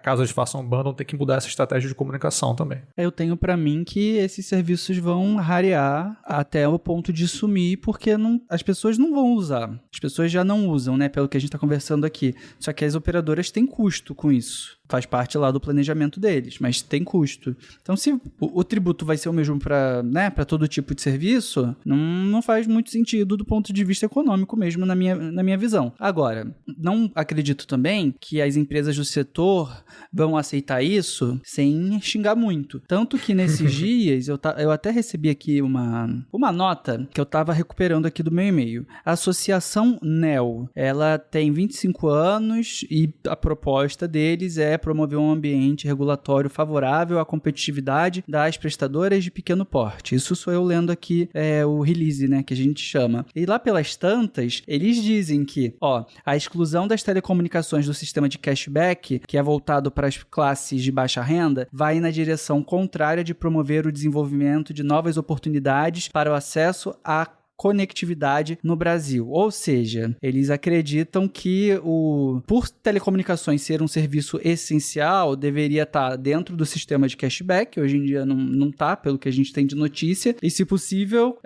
caso eles façam um bundle, tem que mudar essa estratégia de comunicação também. Eu tenho pra mim que esses serviços vão rarear até o ponto de sumir, porque as pessoas não vão usar. As pessoas já não usam, né? Pelo que a gente tá conversando aqui. Só que as operadoras têm custo com isso. Faz parte lá do planejamento deles, mas tem custo. Então, se o tributo vai ser o mesmo para todo tipo de serviço, não faz muito sentido do ponto de vista econômico mesmo, na minha visão. Agora, não acredito também que as empresas do setor vão aceitar isso sem xingar muito. Tanto que nesses dias, eu até recebi aqui uma nota que eu estava recuperando aqui do meu e-mail. A Associação NEL, ela tem 25 anos e a proposta deles é promover um ambiente regulatório favorável à competitividade das prestadoras de pequeno porte. Isso sou eu lendo aqui o release, né, que a gente chama. E lá pelas tantas, eles dizem que, a exclusão das telecomunicações do sistema de cashback, que é voltado para as classes de baixa renda, vai na direção contrária de promover o desenvolvimento de novas oportunidades para o acesso a conectividade no Brasil. Ou seja, eles acreditam que por telecomunicações ser um serviço essencial, deveria estar dentro do sistema de cashback. Hoje em dia não está, pelo que a gente tem de notícia. E, se possível,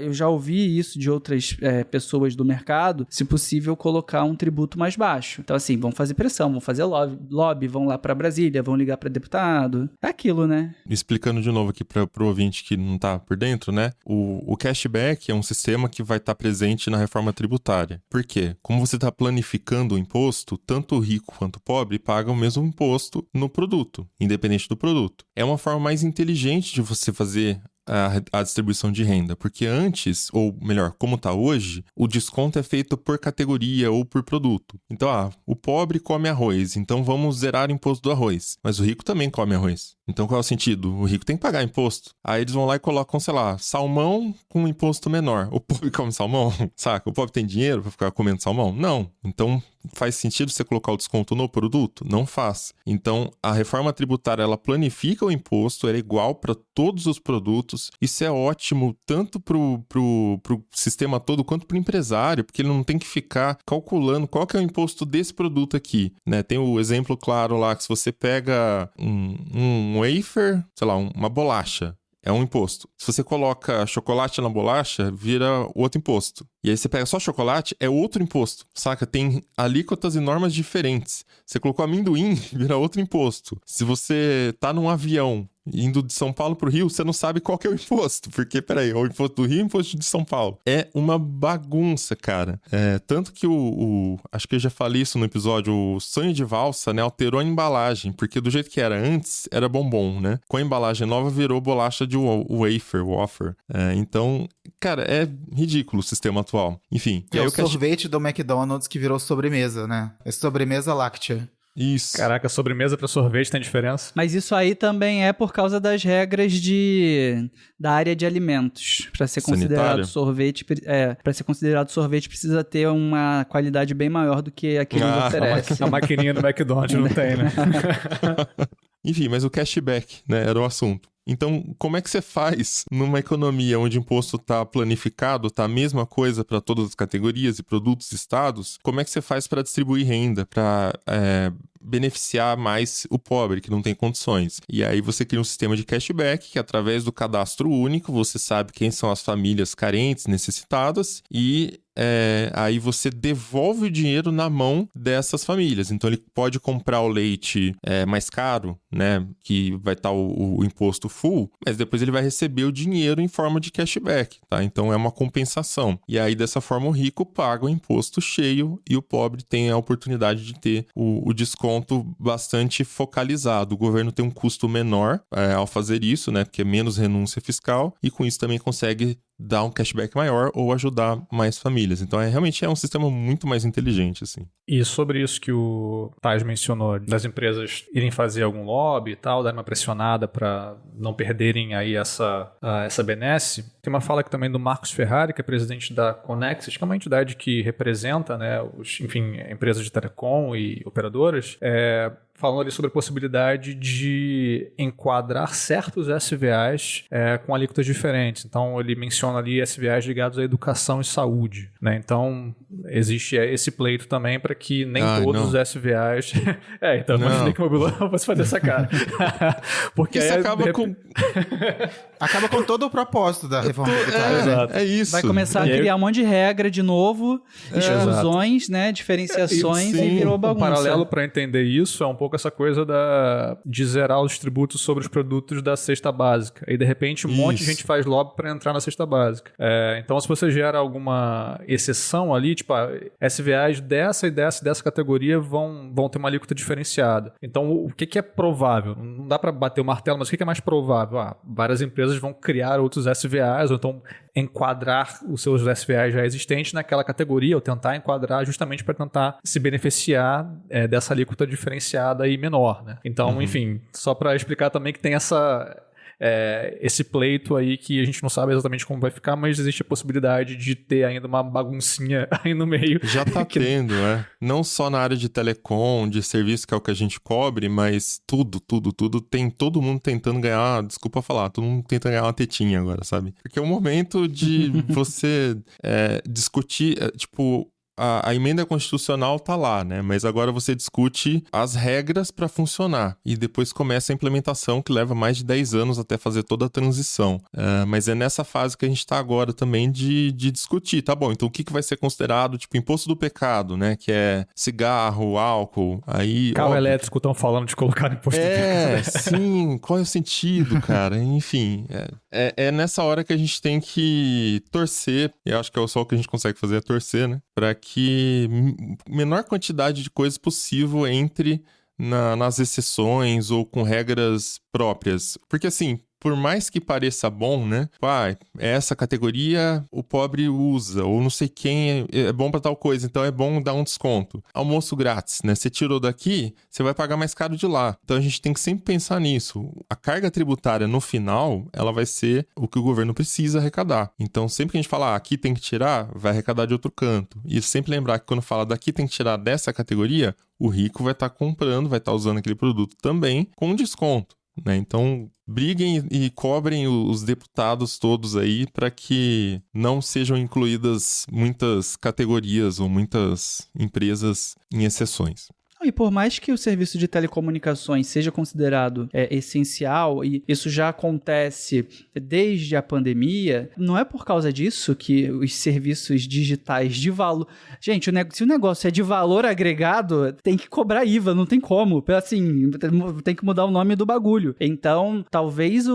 eu já ouvi isso de outras pessoas do mercado, se possível, colocar um tributo mais baixo. Então, assim, vão fazer pressão, vão fazer lobby, vão lá para Brasília, vão ligar para deputado. É aquilo, né? Explicando de novo aqui para o ouvinte que não está por dentro, né? O cashback é um sistema que vai estar presente na reforma tributária. Por quê? Como você está planificando o imposto, tanto o rico quanto o pobre pagam o mesmo imposto no produto, independente do produto. É uma forma mais inteligente de você fazer a distribuição de renda, porque antes, ou melhor, como está hoje, o desconto é feito por categoria ou por produto. Então, o pobre come arroz, então vamos zerar o imposto do arroz. Mas o rico também come arroz. Então, qual é o sentido? O rico tem que pagar imposto. Aí eles vão lá e colocam, sei lá, salmão com um imposto menor. O pobre come salmão? Saca? O pobre tem dinheiro para ficar comendo salmão? Não. Então, faz sentido você colocar o desconto no produto? Não faz. Então, a reforma tributária, ela planifica o imposto, ela é igual para todos os produtos. Isso é ótimo tanto pro sistema todo quanto pro empresário, porque ele não tem que ficar calculando qual que é o imposto desse produto aqui, né? Tem o exemplo claro lá que se você pega um wafer, sei lá, uma bolacha, é um imposto. Se você coloca chocolate na bolacha, vira outro imposto. E aí você pega só chocolate, é outro imposto, saca? Tem alíquotas e normas diferentes. Você colocou amendoim, vira outro imposto. Se você tá num avião indo de São Paulo pro Rio, você não sabe qual que é o imposto. Porque, peraí, o imposto do Rio e o imposto de São Paulo. É uma bagunça, cara. Tanto que acho que eu já falei isso no episódio, o sonho de valsa, né, alterou a embalagem. Porque do jeito que era antes, era bombom, né? Com a embalagem nova, virou bolacha de wafer. Então, cara, é ridículo o sistema atual. Enfim. E aí o sorvete do McDonald's que virou sobremesa, né? É sobremesa láctea. Isso. Caraca, sobremesa para sorvete tem diferença? Mas isso aí também é por causa das regras da área de alimentos. Para ser considerado sorvete, precisa ter uma qualidade bem maior do que a que eles oferecem. A maquininha do McDonald's não tem, né? Enfim, mas o cashback, né, era o assunto. Então, como é que você faz numa economia onde o imposto está planificado, está a mesma coisa para todas as categorias e produtos e estados? Como é que você faz para distribuir renda, para beneficiar mais o pobre, que não tem condições? E aí você cria um sistema de cashback, que através do cadastro único, você sabe quem são as famílias carentes, necessitadas, e aí você devolve o dinheiro na mão dessas famílias. Então, ele pode comprar o leite mais caro, né, que vai estar o imposto full, mas depois ele vai receber o dinheiro em forma de cashback, tá? Então, é uma compensação. E aí, dessa forma, o rico paga o imposto cheio e o pobre tem a oportunidade de ter o desconto bastante focalizado. O governo tem um custo menor ao fazer isso, né, porque é menos renúncia fiscal, e com isso também consegue dar um cashback maior ou ajudar mais famílias. Então, realmente é um sistema muito mais inteligente, assim. E sobre isso que o Thais mencionou, das empresas irem fazer algum lobby e tal, dar uma pressionada para não perderem aí essa benesse, tem uma fala aqui também do Marcos Ferrari, que é presidente da Conexis, que é uma entidade que representa, né, empresas de telecom e operadoras, falando ali sobre a possibilidade de enquadrar certos SVAs com alíquotas diferentes. Então, ele menciona ali SVAs ligados à educação e saúde, né? Então, existe esse pleito também para que nem todos os SVAs... então eu imaginei que o Mobilon fosse fazer essa cara. Porque isso acaba com... acaba com todo o propósito da reforma tributária, né? É isso. Vai começar a criar um monte de regra de novo, exclusões, né, diferenciações, e virou bagunça. Um paralelo para entender isso é um pouco essa coisa de zerar os tributos sobre os produtos da cesta básica. E de repente um monte de gente faz lobby para entrar na cesta básica. Então, se você gera alguma exceção ali, tipo, SVAs dessa e dessa categoria vão ter uma alíquota diferenciada. Então, o que é provável? Não dá para bater o martelo, mas o que é mais provável? Várias empresas vão criar outros SVAs, ou então enquadrar os seus SVAs já existentes naquela categoria, ou tentar enquadrar justamente para tentar se beneficiar dessa alíquota diferenciada e menor, né? Então, enfim, só para explicar também que tem esse pleito aí que a gente não sabe exatamente como vai ficar, mas existe a possibilidade de ter ainda uma baguncinha aí no meio. Já tá tendo, Não só na área de telecom, de serviço, que é o que a gente cobre, mas tudo. Tem todo mundo tentando ganhar, desculpa falar, todo mundo tenta ganhar uma tetinha agora, sabe? Porque é o momento de você discutir, a emenda constitucional tá lá, né? Mas agora você discute as regras para funcionar. E depois começa a implementação, que leva mais de 10 anos até fazer toda a transição. Mas é nessa fase que a gente tá agora também de discutir. Tá bom, então o que vai ser considerado, imposto do pecado, né? Que é cigarro, álcool, aí... Carro elétrico estão falando de colocar no imposto do pecado. Sim, qual é o sentido, cara? Enfim, é nessa hora que a gente tem que torcer, e acho que é só o que a gente consegue fazer, é torcer, né? Para que menor quantidade de coisas possível entre nas exceções ou com regras próprias. Porque assim, por mais que pareça bom, né? Essa categoria o pobre usa, ou não sei quem é bom pra tal coisa, então é bom dar um desconto. Almoço grátis, né? Você tirou daqui, você vai pagar mais caro de lá. Então a gente tem que sempre pensar nisso. A carga tributária, no final, ela vai ser o que o governo precisa arrecadar. Então sempre que a gente fala, aqui tem que tirar, vai arrecadar de outro canto. E sempre lembrar que quando fala daqui tem que tirar dessa categoria, o rico vai estar comprando, vai estar usando aquele produto também com desconto. Né? Então, briguem e cobrem os deputados todos aí para que não sejam incluídas muitas categorias ou muitas empresas em exceções. E por mais que o serviço de telecomunicações seja considerado essencial, e isso já acontece desde a pandemia, não é por causa disso que os serviços digitais de valor... Gente, se o negócio é de valor agregado, tem que cobrar IVA, não tem como. Assim, tem que mudar o nome do bagulho. Então, talvez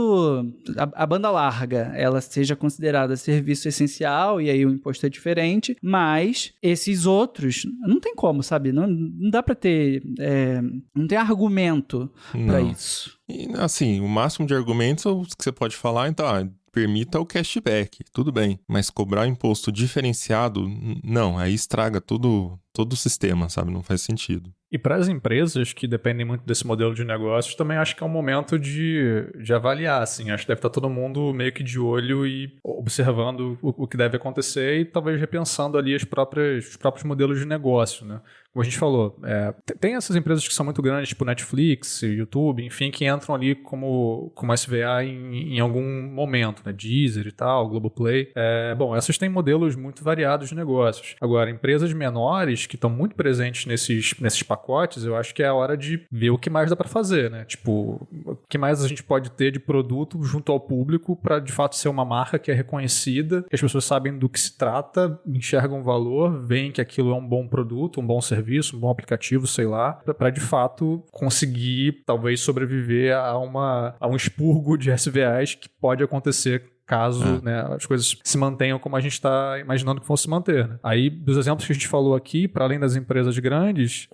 a banda larga, ela seja considerada serviço essencial, e aí o imposto é diferente, mas esses outros, não tem como, sabe? Não dá pra ter não tem argumento para isso. E, assim, o máximo de argumentos que você pode falar, então, permita o cashback, tudo bem. Mas cobrar imposto diferenciado, não, aí estraga todo o sistema, sabe? Não faz sentido. E para as empresas que dependem muito desse modelo de negócios, também acho que é um momento de avaliar, assim. Acho que deve estar todo mundo meio que de olho e observando o que deve acontecer e talvez repensando ali os próprios modelos de negócio, né? Como a gente falou, tem essas empresas que são muito grandes, tipo Netflix, YouTube, enfim, que entram ali como SVA em algum momento, né? Deezer e tal, Globoplay. Bom, essas têm modelos muito variados de negócios. Agora, empresas menores que estão muito presentes nesses pacotes, eu acho que é a hora de ver o que mais dá para fazer, né? Tipo, o que mais a gente pode ter de produto junto ao público para, de fato, ser uma marca que é reconhecida, que as pessoas sabem do que se trata, enxergam valor, veem que aquilo é um bom produto, um bom serviço, um bom aplicativo, sei lá, para de fato conseguir talvez sobreviver a um expurgo de SVAs que pode acontecer caso né, as coisas se mantenham como a gente está imaginando que vão se manter. Né? Aí, dos exemplos que a gente falou aqui, para além das empresas grandes,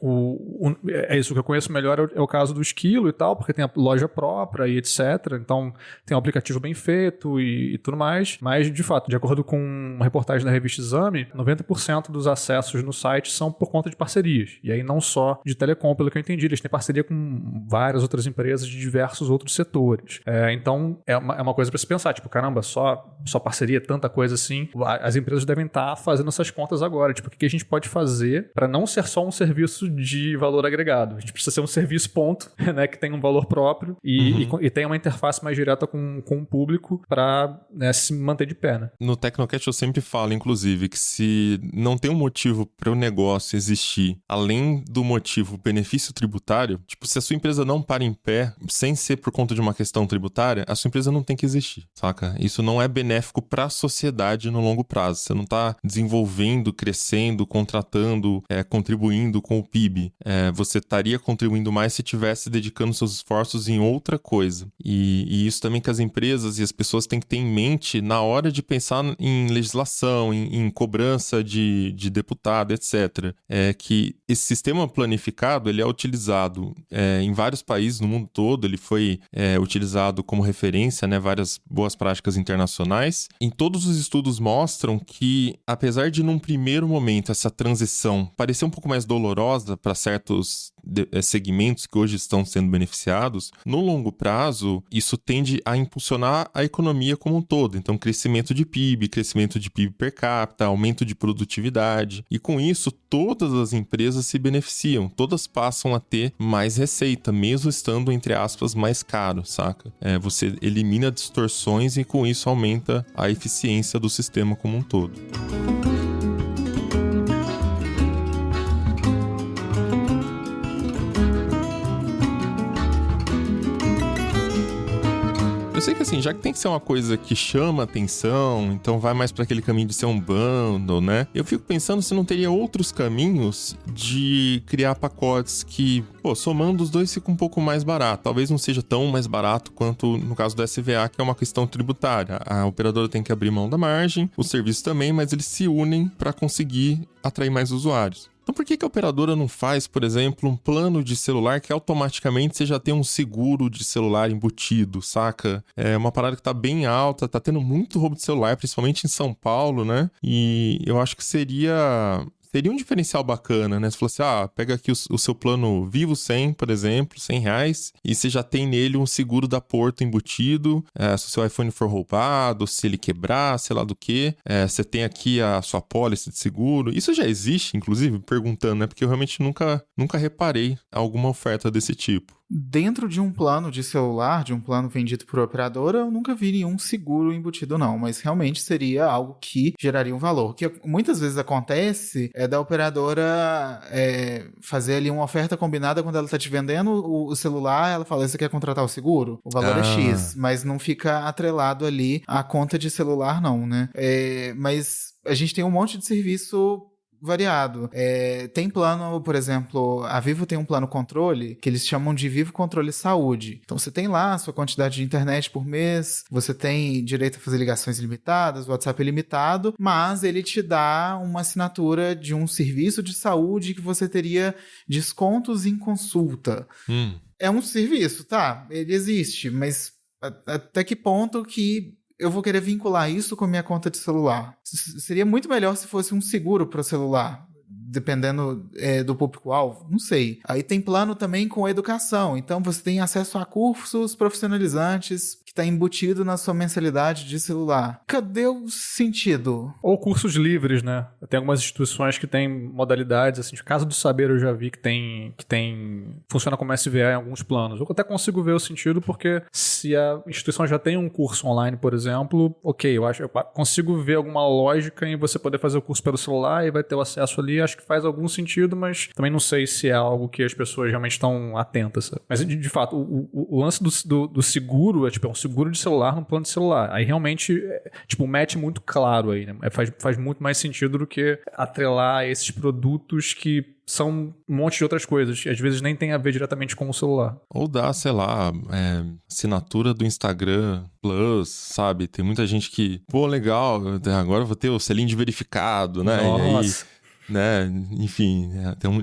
é isso que eu conheço melhor é o caso do Esquilo e tal, porque tem a loja própria e etc. Então, tem um aplicativo bem feito e tudo mais. Mas, de fato, de acordo com uma reportagem da revista Exame, 90% dos acessos no site são por conta de parcerias. E aí, não só de telecom, pelo que eu entendi. Eles têm parceria com várias outras empresas de diversos outros setores. Então, é uma coisa para se pensar. Tipo, caramba, só parceria, tanta coisa assim. As empresas devem estar fazendo essas contas agora. Tipo, o que a gente pode fazer para não ser só um serviço de valor agregado? A gente precisa ser um serviço ponto, né, que tem um valor próprio e tem uma interface mais direta com o público para se manter de pé, né? No Tecnocast eu sempre falo, inclusive, que se não tem um motivo para o negócio existir, além do motivo benefício tributário, tipo, se a sua empresa não para em pé, sem ser por conta de uma questão tributária, a sua empresa não tem que existir, saca? Isso não é benéfico para a sociedade no longo prazo. Você não está desenvolvendo, crescendo, contratando, contribuindo com o PIB. Você estaria contribuindo mais se estivesse dedicando seus esforços em outra coisa. E isso também que as empresas e as pessoas têm que ter em mente na hora de pensar em legislação, em cobrança de deputado, etc. Que esse sistema planificado ele é utilizado em vários países no mundo todo. Ele foi utilizado como referência, né, várias boas práticas internacionais. Em todos os estudos mostram que, apesar de num primeiro momento essa transição parecer um pouco mais dolorosa para certos segmentos que hoje estão sendo beneficiados, no longo prazo, isso tende a impulsionar a economia como um todo. Então, crescimento de PIB per capita, aumento de produtividade. E com isso, todas as empresas se beneficiam. Todas passam a ter mais receita, mesmo estando, entre aspas, mais caro, saca? Você elimina distorções e com isso aumenta a eficiência do sistema como um todo. Eu sei que assim, já que tem que ser uma coisa que chama atenção, então vai mais para aquele caminho de ser um bundle, né? Eu fico pensando se não teria outros caminhos de criar pacotes que, somando os dois fica um pouco mais barato. Talvez não seja tão mais barato quanto no caso do SVA, que é uma questão tributária. A operadora tem que abrir mão da margem, o serviço também, mas eles se unem para conseguir atrair mais usuários. Então por que a operadora não faz, por exemplo, um plano de celular que automaticamente você já tem um seguro de celular embutido, saca? É uma parada que tá bem alta, tá tendo muito roubo de celular, principalmente em São Paulo, né? E eu acho que seria um diferencial bacana, né? Você falou assim, pega aqui o seu plano Vivo 100, por exemplo, R$100, e você já tem nele um seguro da Porto embutido, se o seu iPhone for roubado, se ele quebrar, sei lá do que, você tem aqui a sua pólice de seguro. Isso já existe, inclusive, perguntando, né? Porque eu realmente nunca reparei alguma oferta desse tipo. Dentro de um plano de celular, de um plano vendido por operadora, eu nunca vi nenhum seguro embutido não, mas realmente seria algo que geraria um valor. O que muitas vezes acontece é da operadora fazer ali uma oferta combinada quando ela está te vendendo o celular, ela fala, você quer contratar o seguro? O valor é X, mas não fica atrelado ali à conta de celular não, né? Mas a gente tem um monte de serviço variado. Tem plano, por exemplo, a Vivo tem um plano controle que eles chamam de Vivo Controle Saúde. Então você tem lá a sua quantidade de internet por mês, você tem direito a fazer ligações ilimitadas, WhatsApp ilimitado, mas ele te dá uma assinatura de um serviço de saúde que você teria descontos em consulta. É um serviço, tá? Ele existe, mas até que ponto que eu vou querer vincular isso com a minha conta de celular? Seria muito melhor se fosse um seguro para o celular, dependendo do público-alvo, não sei. Aí tem plano também com educação, então você tem acesso a cursos profissionalizantes que está embutido na sua mensalidade de celular. Cadê o sentido? Ou cursos livres, né? Tem algumas instituições que têm modalidades, assim, de Casa do Saber eu já vi que tem funciona como SVA em alguns planos. Eu até consigo ver o sentido, porque se a instituição já tem um curso online, por exemplo, ok, eu consigo ver alguma lógica em você poder fazer o curso pelo celular e vai ter o acesso ali, acho que faz algum sentido, mas também não sei se é algo que as pessoas realmente estão atentas, sabe? Mas, de fato, o lance do seguro é um seguro de celular num plano de celular. Aí realmente, um match muito claro aí, né? Faz muito mais sentido do que atrelar esses produtos que são um monte de outras coisas, que às vezes nem tem a ver diretamente com o celular. Ou dá, sei lá, assinatura do Instagram Plus, sabe? Tem muita gente que, legal, agora eu vou ter o selinho de verificado, né? Nossa. E aí, né? Enfim,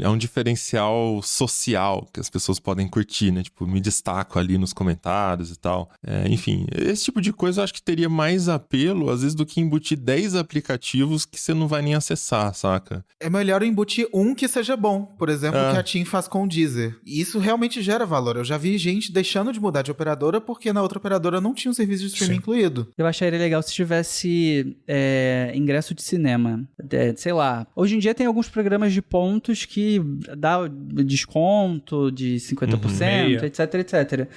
é um diferencial social que as pessoas podem curtir, né? Me destaco ali nos comentários e tal. Enfim, esse tipo de coisa eu acho que teria mais apelo, às vezes, do que embutir 10 aplicativos que você não vai nem acessar, saca? É melhor embutir um que seja bom, por exemplo, que a TIM faz com o Deezer. E isso realmente gera valor. Eu já vi gente deixando de mudar de operadora porque na outra operadora não tinha um serviço de streaming incluído. Eu acharia legal se tivesse ingresso de cinema. Sei lá, hoje em dia tem alguns programas de pontos que dá desconto de 50%, etc.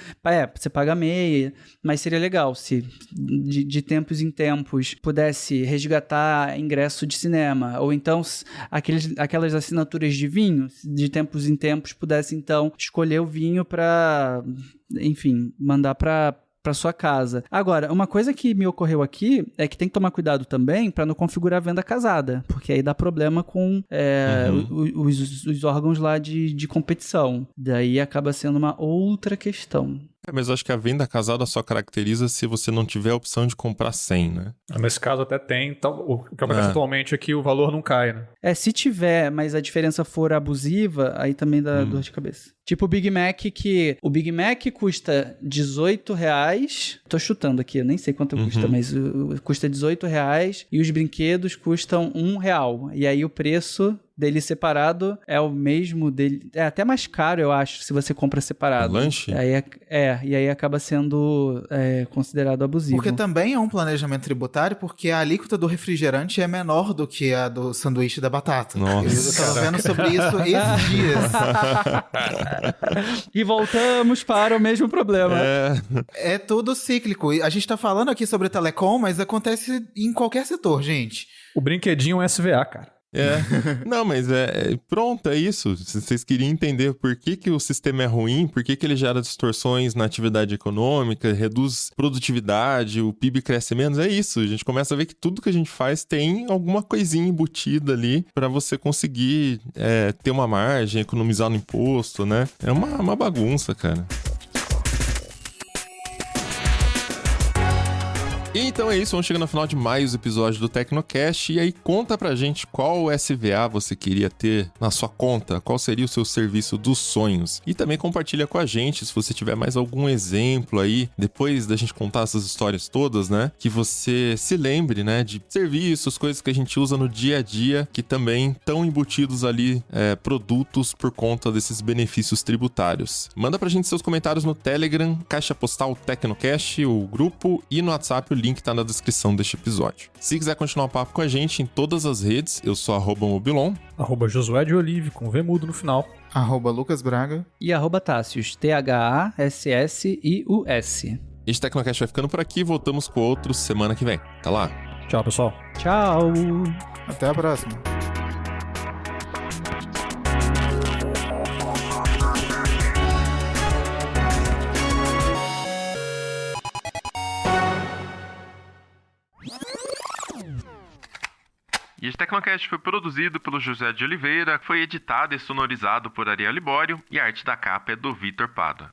Você paga meia, mas seria legal se de tempos em tempos pudesse resgatar ingresso de cinema, ou então aquelas assinaturas de vinho, de tempos em tempos pudesse então escolher o vinho para, enfim, mandar para sua casa. Agora, uma coisa que me ocorreu aqui é que tem que tomar cuidado também para não configurar a venda casada, porque aí dá problema com os órgãos lá de competição. Daí acaba sendo uma outra questão. Mas eu acho que a venda casada só caracteriza se você não tiver a opção de comprar 100, né? Nesse caso até tem. Então, o que acontece atualmente é que o valor não cai, né? Se tiver, mas a diferença for abusiva, aí também dá dor de cabeça. Tipo o Big Mac, que o Big Mac custa R$18. Tô chutando aqui, eu nem sei quanto custa, mas custa R$18 e os brinquedos custam R$1. E aí o preço dele separado é o mesmo dele. É até mais caro, eu acho, se você compra separado. O lanche? E aí acaba sendo considerado abusivo. Porque também é um planejamento tributário, porque a alíquota do refrigerante é menor do que a do sanduíche da batata. Nossa. Eu tava vendo sobre isso esses dias. E voltamos para o mesmo problema. É tudo cíclico. E a gente tá falando aqui sobre telecom, mas acontece em qualquer setor, gente. O brinquedinho é um SVA, cara. Não, mas pronto, é isso. Se vocês queriam entender por que o sistema é ruim, por que ele gera distorções na atividade econômica, reduz produtividade, o PIB cresce menos, é isso. A gente começa a ver que tudo que a gente faz tem alguma coisinha embutida ali para você conseguir ter uma margem, economizar no imposto, né? É uma bagunça, cara. Então é isso, vamos chegando ao final de mais um episódio do Tecnocast. E aí conta pra gente qual SVA você queria ter na sua conta, qual seria o seu serviço dos sonhos. E também compartilha com a gente se você tiver mais algum exemplo aí, depois da gente contar essas histórias todas, né? Que você se lembre, né, de serviços, coisas que a gente usa no dia a dia, que também estão embutidos ali, produtos por conta desses benefícios tributários. Manda pra gente seus comentários no Telegram, Caixa Postal Tecnocast, o grupo, e no WhatsApp, o link tá na descrição deste episódio. Se quiser continuar o papo com a gente em todas as redes, eu sou @mobilon, @Josué de Olive, com V mudo no final. @Lucas Braga. E @Tassius, THASSIUS. Este Tecnocast vai ficando por aqui, voltamos com outros semana que vem. Tá lá. Tchau, pessoal. Tchau. Até a próxima. E este Tecnocast foi produzido pelo José de Oliveira, foi editado e sonorizado por Ariel Libório e a arte da capa é do Vitor Pada.